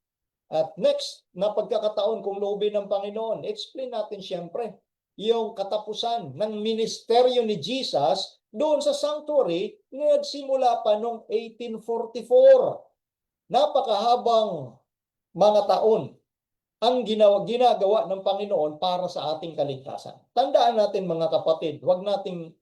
At next na pagkakataon kung loobin ng Panginoon, explain natin siyempre yung katapusan ng ministeryo ni Jesus doon sa sanctuary na nagsimula pa noong 1844. Napakahabang mga taon ang ginagawa ng Panginoon para sa ating kaligtasan. Tandaan natin mga kapatid, huwag nating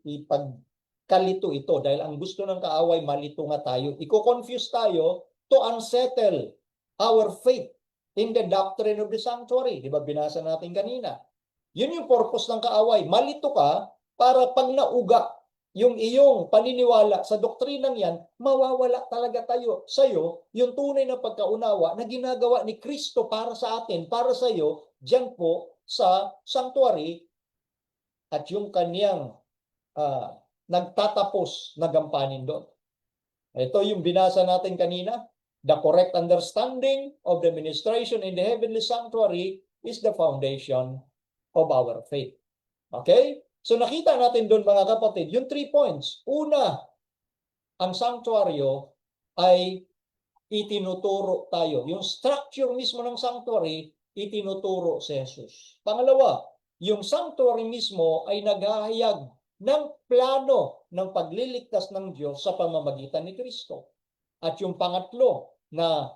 ipagkalito ito dahil ang gusto ng kaaway malito nga tayo. Iko-confuse tayo to unsettle our faith in the doctrine of the sanctuary. Di ba binasa natin kanina? Yun yung purpose ng kaaway. Malito ka para pag nauga yung iyong paniniwala sa doktrinang yan, mawawala talaga tayo sa'yo yung tunay na pagkaunawa na ginagawa ni Kristo para sa atin, para sa'yo, dyan po sa sanctuary at yung kanyang nagtatapos na gampanin doon. Ito yung binasa natin kanina. The correct understanding of the ministration in the heavenly sanctuary is the foundation of our faith. Okay? So nakita natin doon mga kapatid, yung 3 points. Una, ang sanctuaryo ay itinuturo tayo. Yung structure mismo ng sanctuary, itinuturo si Jesus. Pangalawa, yung sanctuary mismo ay naghahayag ng plano ng pagliligtas ng Diyos sa pamamagitan ni Kristo. At yung pangatlo na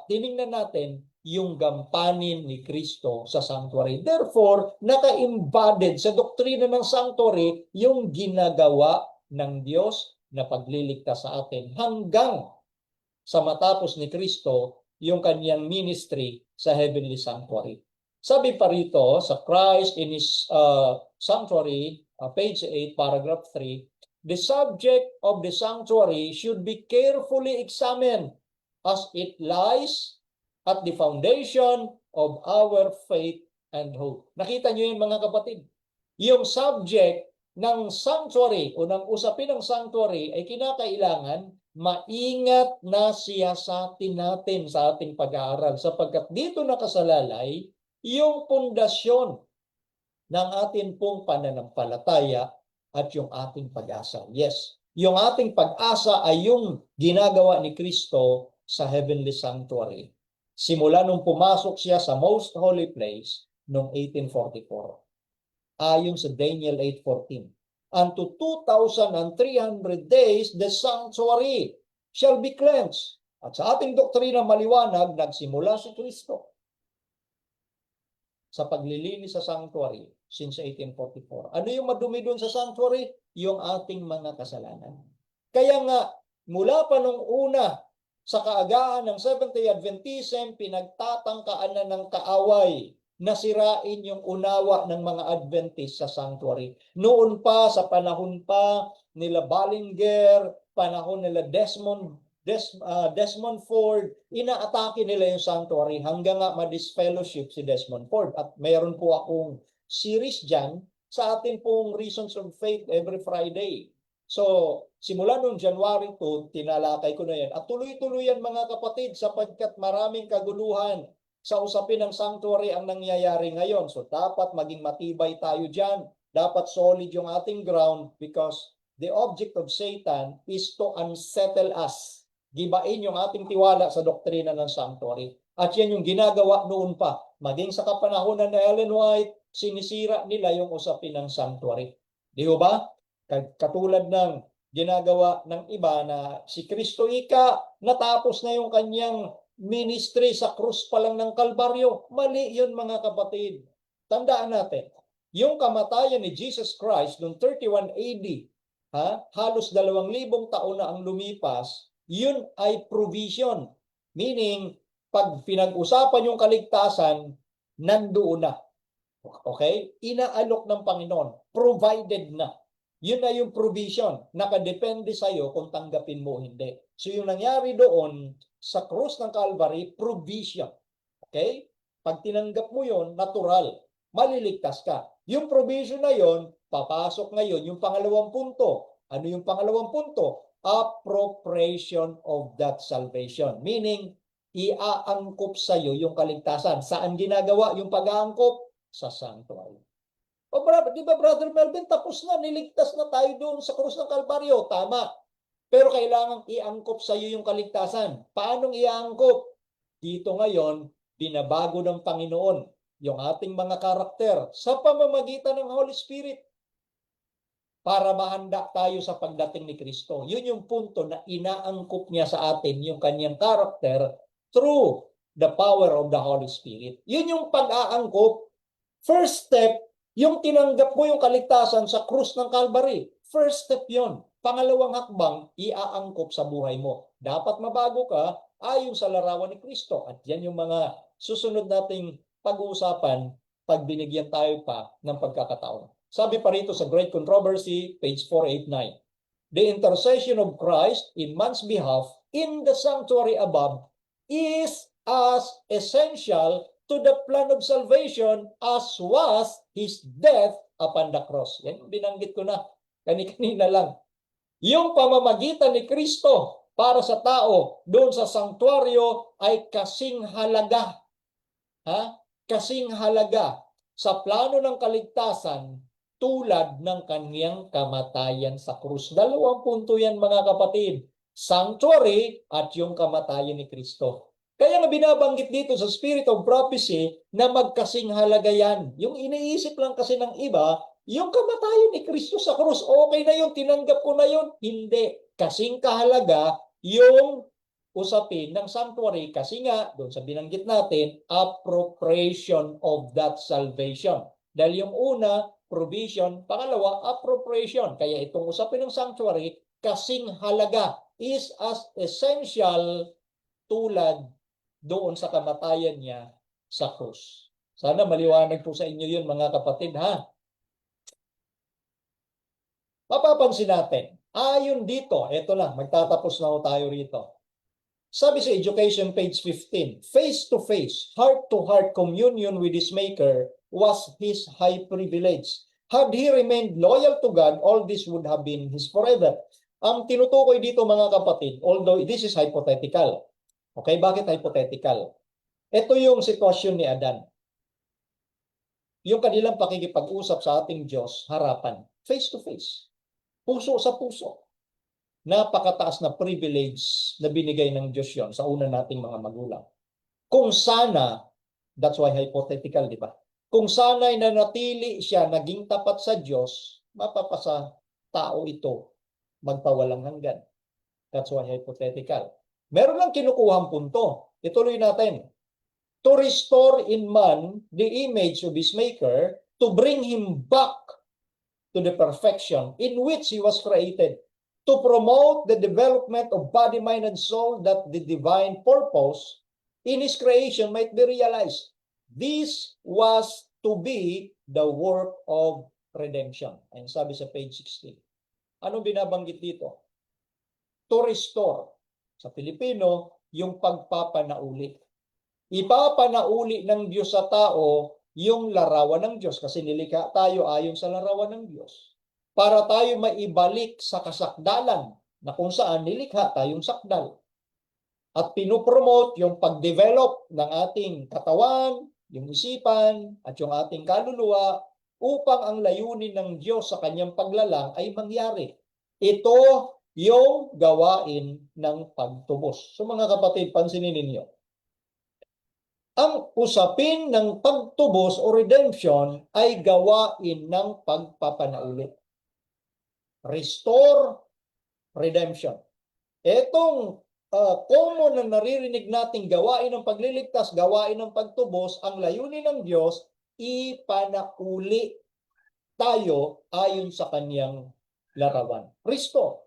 tiningnan natin, yung gampanin ni Kristo sa sanctuary. Therefore, naka-embodied sa doktrina ng sanctuary yung ginagawa ng Diyos na pagliligtas sa atin hanggang sa matapos ni Kristo yung kanyang ministry sa heavenly sanctuary. Sabi pa rito sa Christ in His sanctuary, page 8, paragraph 3, the subject of the sanctuary should be carefully examined as it lies at the foundation of our faith and hope. Nakita nyo yun mga kapatid? Yung subject ng sanctuary o ng usapin ng sanctuary ay kinakailangan maingat na siyasatin natin sa ating pag-aaral sapagkat dito nakasalalay yung pundasyon ng ating pong pananampalataya at yung ating pag-asa. Yes, yung ating pag-asa ay yung ginagawa ni Kristo sa heavenly sanctuary. Simula nung pumasok siya sa most holy place noong 1844. Ayon sa Daniel 8:14. Unto 2,300 days the sanctuary shall be cleansed. At sa ating doktrina maliwanag, nagsimula si Kristo sa paglilinis sa sanctuary since 1844. Ano yung madumi doon sa sanctuary? Yung ating mga kasalanan. Kaya nga, mula pa nung una, sa kaagahan ng Seventh-day Adventism, pinagtatangkaan na ng kaaway na sirain yung unawa ng mga Adventist sa sanctuary. Noon pa, sa panahon pa nila Ballinger, panahon nila Desmond Ford, inaatake nila yung sanctuary hanggang nga ma-disfellowship si Desmond Ford. At mayroon po akong series dyan sa ating pong Reasons of Faith every Friday. So, simula noong January 2, tinalakay ko na yan. At tuloy-tuloy yan mga kapatid sapagkat maraming kaguluhan sa usapin ng sanctuary ang nangyayari ngayon. So, dapat maging matibay tayo dyan. Dapat solid yung ating ground because the object of Satan is to unsettle us. Gibain yung ating tiwala sa doktrina ng sanctuary. At yan yung ginagawa noon pa. Maging sa kapanahonan ni Ellen White, sinisira nila yung usapin ng sanctuary. Di ho ba? Katulad ng ginagawa ng iba na si Kristo natapos na yung kanyang ministry sa krus pa lang ng Kalbaryo. Mali yun mga kapatid. Tandaan natin, yung kamatayan ni Jesus Christ noong 31 AD, halos 2,000 taon na ang lumipas, yun ay provision. Meaning, pag pinag-usapan yung kaligtasan, nandoon na. Okay? Inaalok ng Panginoon. Provided na. Yun na yung provision. Nakadepende sa'yo kung tanggapin mo o hindi. So yung nangyari doon sa krus ng Calvary, provision. Okay? Pag tinanggap mo yun, natural. Maliligtas ka. Yung provision na yun, papasok ngayon yung pangalawang punto. Ano yung pangalawang punto? Appropriation of that salvation. Meaning, iaangkop sa'yo yung kaligtasan. Saan ginagawa yung pag-aangkop? Sa sanctuary. O di ba Brother Melvin, tapos na, niligtas na tayo doon sa krus ng Kalbaryo. Tama. Pero kailangan iangkop sa iyo yung kaligtasan. Paanong iangkop? Dito ngayon, binabago ng Panginoon yung ating mga karakter sa pamamagitan ng Holy Spirit para mahanda tayo sa pagdating ni Kristo. Yun yung punto na inaangkop niya sa atin yung kanyang karakter through the power of the Holy Spirit. Yun yung pag-aangkop. First step, yung tinanggap mo yung kaligtasan sa krus ng Calvary. First step yon. Pangalawang hakbang, iaangkop sa buhay mo. Dapat mabago ka ayon sa larawan ni Kristo. At yan yung mga susunod nating pag-uusapan pag binigyan tayo pa ng pagkakataon. Sabi pa rito sa Great Controversy, page 489, the intercession of Christ in man's behalf in the sanctuary above is as essential to the plan of salvation as was his death upon the cross. Yan, binanggit ko na kanina lang. Yung pamamagitan ni Kristo para sa tao doon sa sanktuaryo ay kasing halaga. Kasing halaga sa plano ng kaligtasan tulad ng kanyang kamatayan sa krus. Dalawang punto yan mga kapatid. Sanctuary at yung kamatayan ni Kristo. Kaya nga binabanggit dito sa Spirit of Prophecy na magkasing halaga yan. Yung iniisip lang kasi ng iba, yung kamatayan ni Kristo sa krus, okay na yun, tinanggap ko na yun. Hindi. Kasing kahalaga yung usapin ng sanctuary kasi nga, doon sa binanggit natin, appropriation of that salvation. Dahil yung una, provision, pangalawa, appropriation. Kaya itong usapin ng sanctuary, kasing halaga is as essential tulad doon sa kamatayan niya sa krus. Sana maliwanag po sa inyo yun mga kapatid ha. Mapapansin natin, ayon dito, eto lang, magtatapos na tayo rito. Sabi sa Education page 15, face-to-face, heart-to-heart communion with his Maker was his high privilege. Had he remained loyal to God, all this would have been his forever. Ang tinutukoy dito mga kapatid, although this is hypothetical. Okay, bakit hypothetical? Ito yung sitwasyon ni Adan. Yung kanilang pakikipag-usap sa ating Diyos, harapan, face-to-face, puso sa puso. Napakataas na privilege na binigay ng Diyos yon sa una nating mga magulang. Kung sana, that's why hypothetical, di ba? Kung sana'y nanatili siya, naging tapat sa Diyos, mapapasa tao ito magpawalang hanggan. That's why hypothetical. Meron lang kinukuhang punto. Ituloy natin. To restore in man the image of his Maker, to bring him back to the perfection in which he was created, to promote the development of body, mind, and soul that the divine purpose in his creation might be realized. This was to be the work of redemption. Ayun sabi sa page 16. Anong binabanggit dito? To restore. Sa Pilipino, yung pagpapanauli. Ipapanauli ng Diyos sa tao yung larawan ng Diyos kasi nilikha tayo ayon sa larawan ng Diyos. Para tayo maibalik sa kasakdalan na kung saan nilikha tayong sakdal. At pinopromote yung pag-develop ng ating katawan, yung isipan, at yung ating kaluluwa upang ang layunin ng Diyos sa kanyang paglalang ay mangyari. Ito yung gawain ng pagtubos. So mga kapatid, pansinin ninyo. ang usapin ng pagtubos o redemption ay gawain ng pagpapanauli. Restore, redemption. Etong common na naririnig nating gawain ng pagliligtas, gawain ng pagtubos, ang layunin ng Diyos, ipanauli tayo ayon sa kanyang larawan. Restore.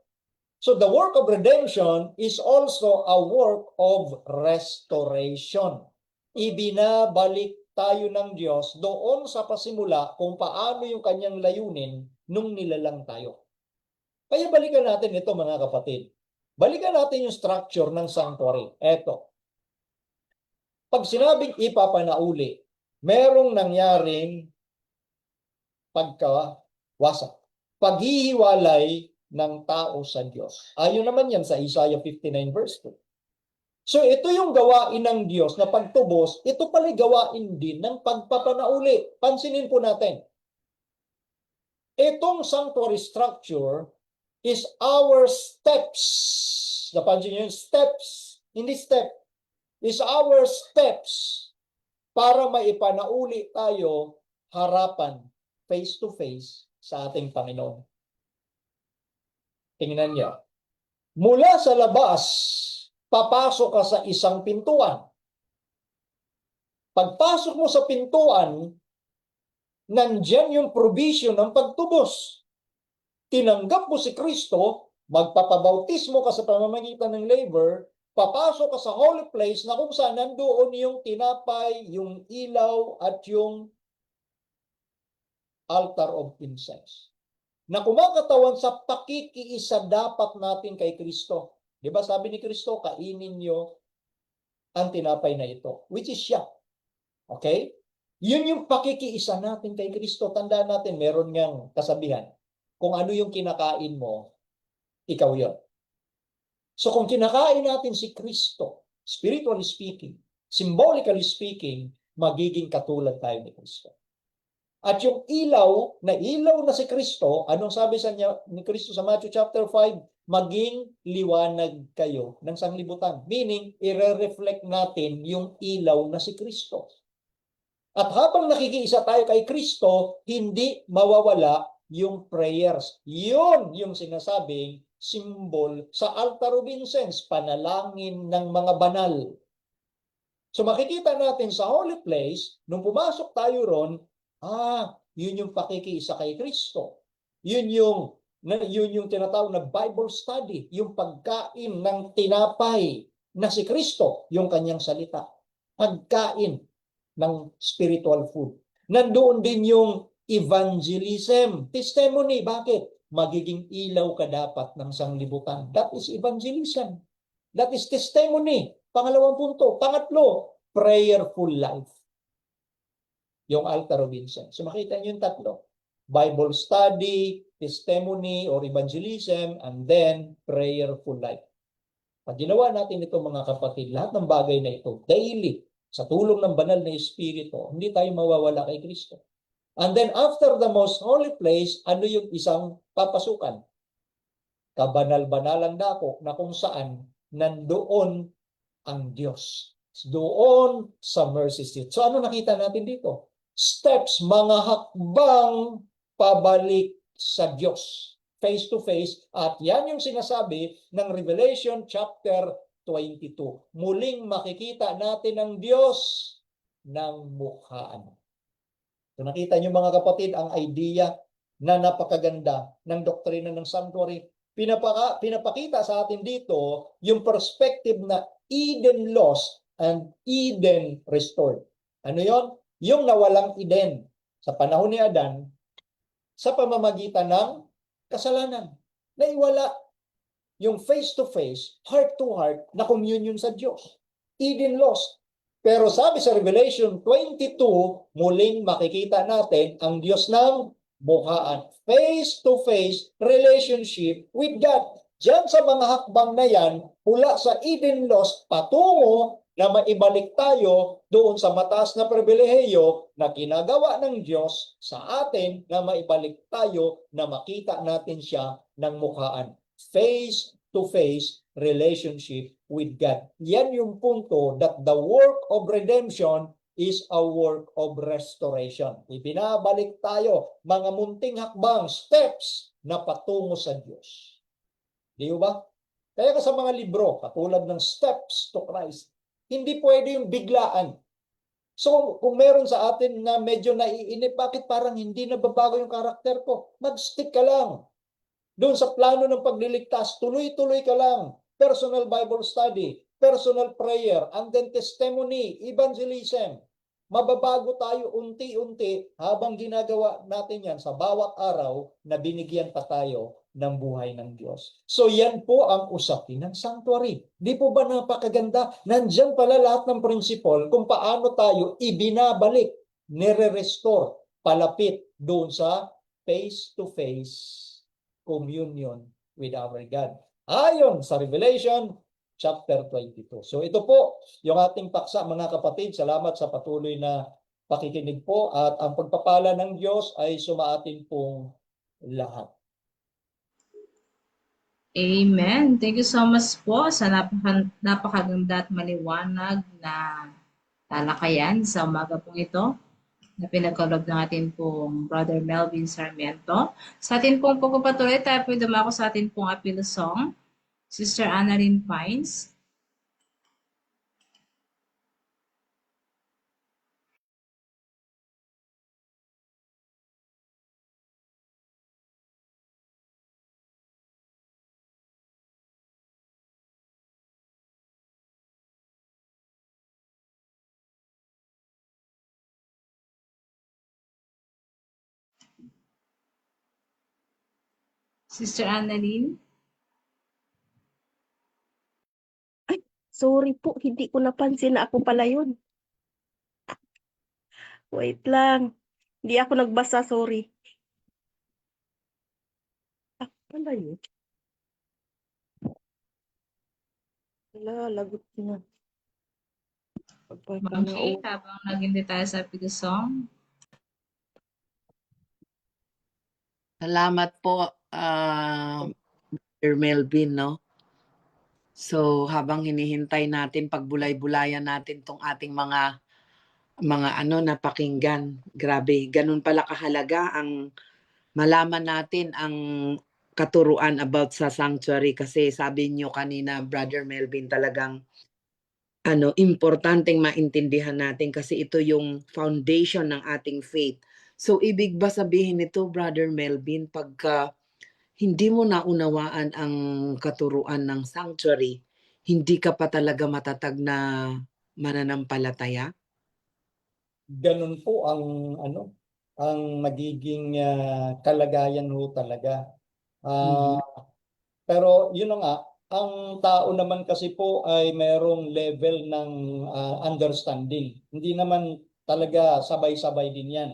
So the work of redemption is also a work of restoration. Ibinabalik tayo ng Diyos doon sa pasimula kung paano yung kanyang layunin nung nilalang tayo. Kaya balikan natin ito mga kapatid. Balikan natin yung structure ng sanctuary. Eto. Pag sinabing ipapanauli, merong nangyaring pagkawasak. Paghihiwalay ng tao sa Diyos. Ayon naman yan sa Isaiah 59 verse 2. So ito yung gawain ng Diyos na pagtubos, ito pala gawain din ng pagpapanauli. Pansinin po natin. Itong sanctuary structure is our steps. Napansin niyo yung steps, hindi step. Is our steps para maipanauli tayo harapan, face to face sa ating Panginoon. Tingnan niyo. Mula sa labas, papasok ka sa isang pintuan. Pagpasok mo sa pintuan, nandyan yung provision ng pagtubos. Tinanggap mo si Kristo, magpapabautismo ka sa pamamagitan ng labor, papasok ka sa holy place na kung saan nandoon yung tinapay, yung ilaw, at yung altar of incense. Na kumakatawan sa pakikiisa dapat natin kay Kristo. Di ba sabi ni Kristo, kainin nyo ang tinapay na ito, which is siya. Okay? Yun yung pakikiisa natin kay Kristo. Tandaan natin, meron ngang kasabihan. Kung ano yung kinakain mo, ikaw yun. So kung kinakain natin si Kristo, spiritually speaking, symbolically speaking, magiging katulad tayo ni Kristo. At yung ilaw na si Kristo, anong sabi sa niya ni Kristo sa Matthew chapter 5? Maging liwanag kayo ng sanglibutan. Meaning, i-reflect natin yung ilaw na si Kristo. At habang nakikiisa tayo kay Kristo, hindi mawawala yung prayers. Yun yung sinasabing symbol sa altar of incense, panalangin ng mga banal. So makikita natin sa holy place, nung pumasok tayo ron, yun yung pakikiisa kay Kristo. Yun yung tinatawag na Bible study, yung pagkain ng tinapay na si Kristo, yung kanyang salita. Pagkain ng spiritual food. Nandoon din yung evangelism, testimony. Bakit? Magiging ilaw ka dapat ng sanglibutan. That is evangelism. That is testimony. Pangalawang punto. Pangatlo, prayerful life. Yung altar of incense. So makita niyo yung tatlo. Bible study, testimony or evangelism, and then prayerful life. Pag ginawa natin ito mga kapatid, lahat ng bagay na ito, daily, sa tulong ng banal na Espiritu, hindi tayo mawawala kay Kristo. And then after the most holy place, ano yung isang papasukan? Kabanal-banalang dako na kung saan nandoon ang Diyos. Doon sa mercy seat. So ano nakita natin dito? Steps, mga hakbang pabalik sa Diyos. Face to face. At yan yung sinasabi ng Revelation chapter 22. Muling makikita natin ang Diyos ng mukhaan. So nakita niyo mga kapatid ang idea na napakaganda ng doktrina ng sanctuary. Pinapakita sa atin dito yung perspective na Eden lost and Eden restored. Ano yon? Yung nawalang Eden sa panahon ni Adan sa pamamagitan ng kasalanan. Naiwala yung face-to-face, heart-to-heart na communion sa Diyos. Eden lost. Pero sabi sa Revelation 22, muling makikita natin ang Diyos ng mukhaan. Face-to-face relationship with God. Diyan sa mga hakbang na yan, mula sa Eden lost patungo na maibalik tayo doon sa mataas na pribilehiyo na ginagawa ng Diyos sa atin na maibalik tayo na makita natin siya ng mukhaan. Face face-to-face relationship with God. Yan yung punto that the work of redemption is a work of restoration. Ibinabalik tayo, mga munting hakbang, steps na patungo sa Diyos. Di ba? Kaya ka sa mga libro, katulad ng Steps to Christ, hindi pwede yung biglaan. So, kung meron sa atin na medyo naiinip, bakit parang hindi nababago yung karakter ko? Mag-stick ka lang. Doon sa plano ng pagliligtas, tuloy-tuloy ka lang. Personal Bible study, personal prayer, and then testimony, evangelism. Mababago tayo unti-unti habang ginagawa natin yan sa bawat araw na binigyan pa tayo ng buhay ng Diyos. So yan po ang usapin ng sanctuary. Di po ba napakaganda? Nandiyan pala lahat ng principle kung paano tayo ibinabalik, nire-restore, palapit doon sa face-to-face communion with our God. Ayon sa Revelation chapter 22. So ito po yung ating paksa, mga kapatid. Salamat sa patuloy na pakikinig po at ang pagpapala ng Diyos ay sumaatin pong lahat. Amen. Thank you so much po sa napakaganda at maliwanag na talakayan sa umaga pong ito na pinagkaloob ng ating pong Brother Melvin Sarmiento. Sa ating pong pagpapatuloy, tayo po dumako sa ating pong appeal song, Sister Annalyn Pines. Sister Annalyn? Sorry po, hindi ko napansin na ako pala yun. Wait lang. Hindi ako nagbasa, sorry. Ako pala yun. Wala, lagot na. Ma'am Kay, habang naghintay tayo sa appeal song. Salamat po, Sir Melvin, no? So, habang hinihintay natin, pagbulay-bulayan natin tong ating mga napakinggan. Grabe, ganun pala kahalaga ang malaman natin ang katuruan about sa sanctuary kasi sabi niyo kanina, Brother Melvin, talagang importanteng maintindihan natin kasi ito yung foundation ng ating faith. So, ibig ba sabihin nito, Brother Melvin, pagka hindi mo naunawaan ang katuruan ng sanctuary, hindi ka pa talaga matatag na mananampalataya? Ganun po ang ang magiging kalagayan ho talaga. Pero yun na nga, ang tao naman kasi po ay merong level ng understanding. Hindi naman talaga sabay-sabay din yan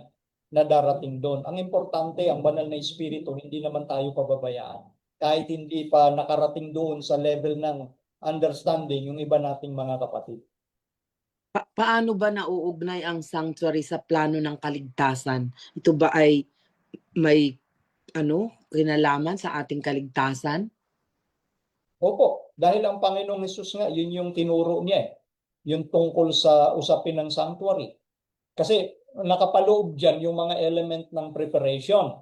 na darating doon. Ang importante, ang banal na espiritu, hindi naman tayo pababayaan. Kahit hindi pa nakarating doon sa level ng understanding yung iba nating mga kapatid. Paano ba nauugnay ang sanctuary sa plano ng kaligtasan? Ito ba ay may kinalaman sa ating kaligtasan? Opo, dahil ang Panginoong Hesus nga, yun yung tinuro niya yung tungkol sa usapin ng sanctuary. Kasi nakapaloob dyan yung mga element ng preparation.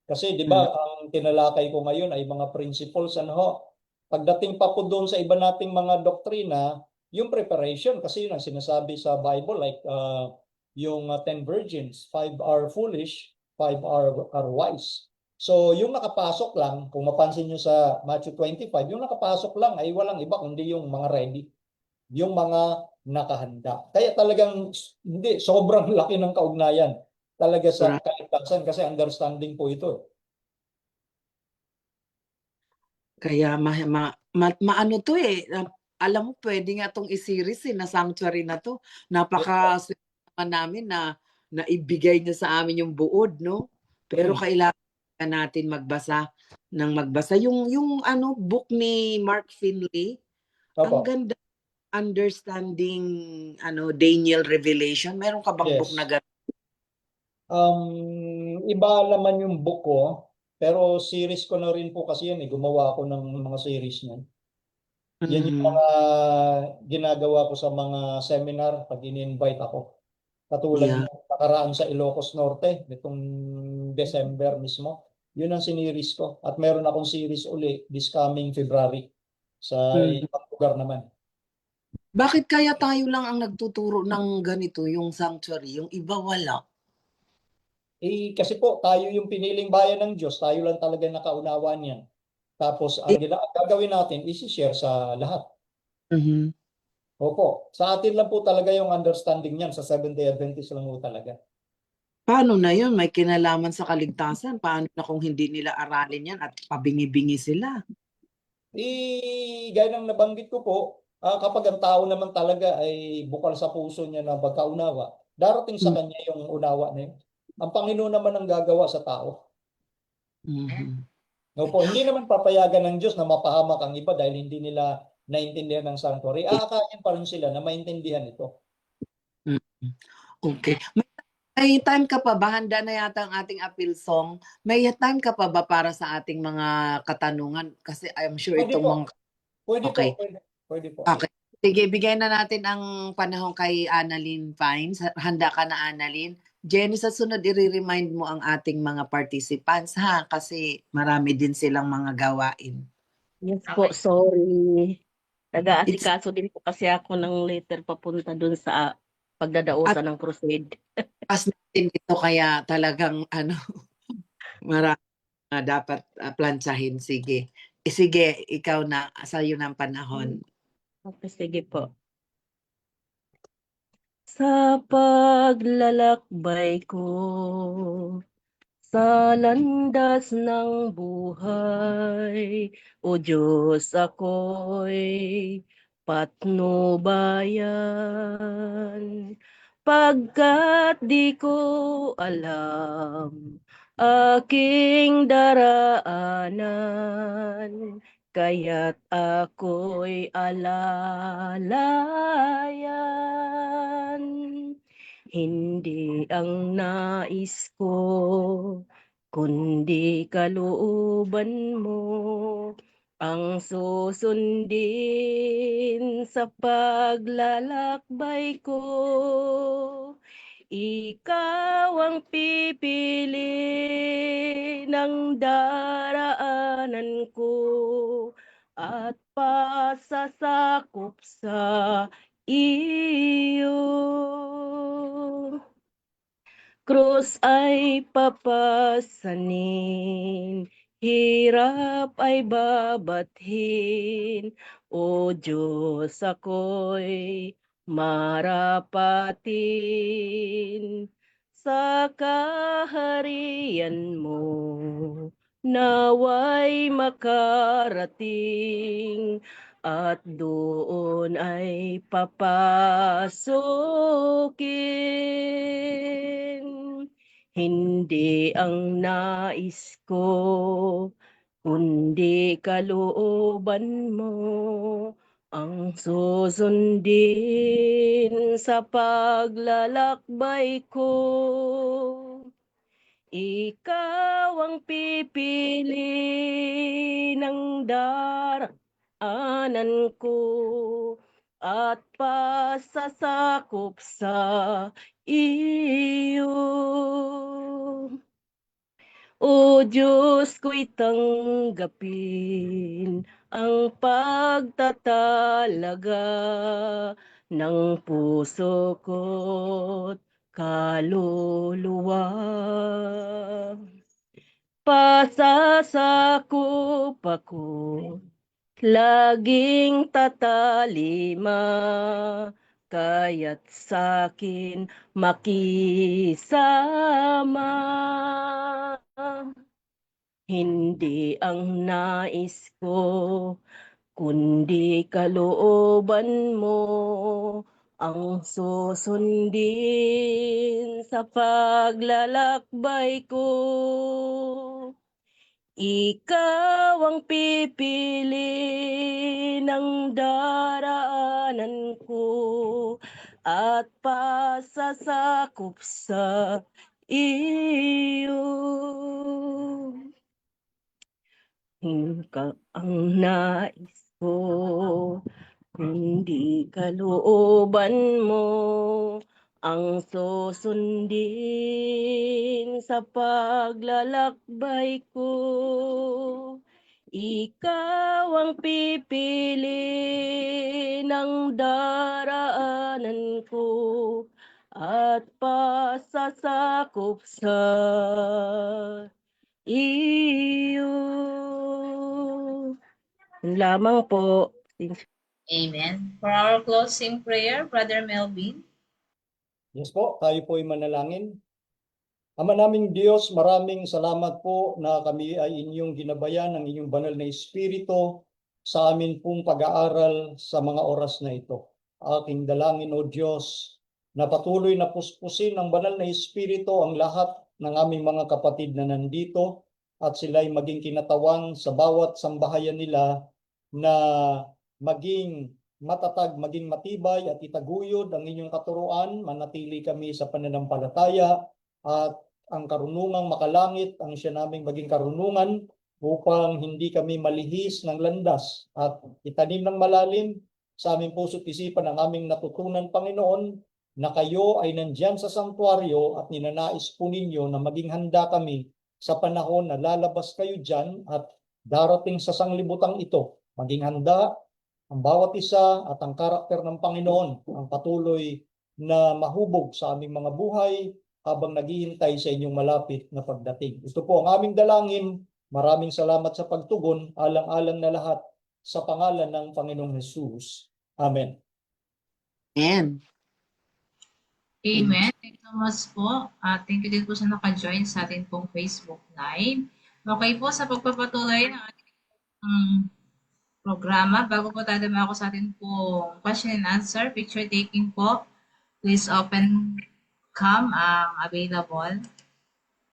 Kasi di ba ang tinalakay ko ngayon ay mga principles Pagdating pa po doon sa iba nating mga doktrina, yung preparation kasi yun ang sinasabi sa Bible like yung 10 virgins, 5 are foolish, 5 are wise. So yung nakapasok lang, kung mapansin nyo sa Matthew 25, yung nakapasok lang ay walang iba kundi yung mga ready, yung mga nakahanda. Kaya talagang hindi, sobrang laki ng kaugnayan talaga sa kaligtasan kasi understanding po ito. Kaya maano to alam mo, pwede nga itong i-series na sanctuary na to. Naman namin na naibigay niya sa amin yung buod, no? Pero kailangan natin magbasa. Yung book ni Mark Finley, ang ganda, Understanding Daniel Revelation. Meron ka bang book na ganda? Iba naman yung book ko. Pero series ko na rin po kasi yan eh. Gumawa ako ng mga series niyan. Yan yung Mhm. mga ginagawa ko sa mga seminar pag ini-invite ako. Katulad Yeah. ng nakaraan sa Ilocos Norte, nitong December mismo. Yun ang siniris ko. At meron akong series uli this coming February sa Mhm. ibang lugar naman. Bakit kaya tayo lang ang nagtuturo ng ganito, yung sanctuary, yung iba wala? Kasi po, tayo yung piniling bayan ng Diyos. Tayo lang talaga nakaunawa niyan. Tapos, ang gagawin natin, isi-share sa lahat. Mhm. Opo, sa atin lang po talaga yung understanding niyan. Sa Seventh-day Adventist lang po talaga. Paano na yun? May kinalaman sa kaligtasan. Paano na kung hindi nila aralin yan at pabingi-bingi sila? Gaya ng nabanggit ko po, kapag ang tao naman talaga ay bukal sa puso niya na magkaunawa, darating sa kanya yung unawa na yun. Ang Panginoon naman ang gagawa sa tao. Mhm. Opo, hindi naman papayagan ng Diyos na mapahamak ang iba dahil hindi nila naintindihan ng sanctuary. Aakayin pa rin sila na maintindihan ito. Mhm. Okay. May time ka pa ba? Handa na yata ang ating appeal song. May time ka pa ba para sa ating mga katanungan? Kasi I'm sure Pwede itong po. mga... Pwede po. Okay. Pwede po. Okay. Sige, bigyan na natin ang panahon kay Annalyn Fines. Handa ka na, Annalyn? Jenny, sa sunod, i-remind mo ang ating mga participants, ha? Kasi marami din silang mga gawain. Yes po, sorry. Nag-aasikaso din po kasi ako ng letter papunta dun sa pagdadausan ng crusade. Pas natin ito, kaya talagang, marami na dapat plantsahin. Sige. Sige, ikaw na, sa'yo ng panahon. Okay, sige po. Sa paglalakbay ko sa landas ng buhay, O Diyos, ako'y patnubayan. Pagkat di ko alam aking daraanan, kaya't ako'y alalayan. Hindi ang nais ko, kundi kalooban mo ang susundin sa paglalakbay ko. Ikaw ang pipili ng daraanan ko at pasasakop sa iyo. Krus ay papasanin, hirap ay babathin, O Diyos, ako'y marapatin sa kaharian mo. Naway makarating at doon ay papasukin. Hindi ang nais ko, kundi kalooban mo ang susundin sa paglalakbay ko. Ikaw ang pipili ng daraanan ko at pasasakop sa iyo. O Diyos ko'y tanggapin ang pagtatalaga ng puso ko't kaluluwa. Pasasakop ako, laging tatalima, kaya't sa'kin makisama. Hindi ang nais ko, kundi kalooban mo ang susundin sa paglalakbay ko. Ikaw ang pipili ng daraanan ko at pasasakop sa iyo. ka ang nais ko, kundi kalooban mo ang susundin sa paglalakbay ko. Ikaw ang pipili ng daraanan ko at pasasakop sa iyo. Yun lamang po. Amen. For our closing prayer, Brother Melvin. Yes po, tayo po ay manalangin. Ama naming Diyos, maraming salamat po na kami ay inyong ginabayan ng inyong banal na Espiritu sa amin pong pag-aaral sa mga oras na ito. Aking dalangin, O Diyos, na patuloy na puspusin ng banal na Espiritu ang lahat ng aming mga kapatid na nandito at sila'y maging kinatawan sa bawat sambahayan nila na maging matatag, maging matibay at itaguyod ang inyong katuruan, manatili kami sa pananampalataya at ang karunungang makalangit ang siya naming maging karunungan upang hindi kami malihis ng landas at itanim ng malalim sa aming puso't isipan ang aming natutunan, Panginoon, na kayo ay nandyan sa sanktuaryo at ninanais po ninyo na maging handa kami sa panahon na lalabas kayo dyan at darating sa sanglibutang ito. Maging handa ang bawat isa at ang karakter ng Panginoon ang patuloy na mahubog sa aming mga buhay habang naghihintay sa inyong malapit na pagdating. Ito po ang aming dalangin. Maraming salamat sa pagtugon, alang-alang na lahat sa pangalan ng Panginoong Jesus. Amen. Amen. Amen. Thank you so much po. Thank you din po sa naka-join sa ating pong Facebook Live. Okay po, sa pagpapatuloy ng ating programa, bago po tayo dumako sa ating pong question and answer, picture taking po, please open cam ang available.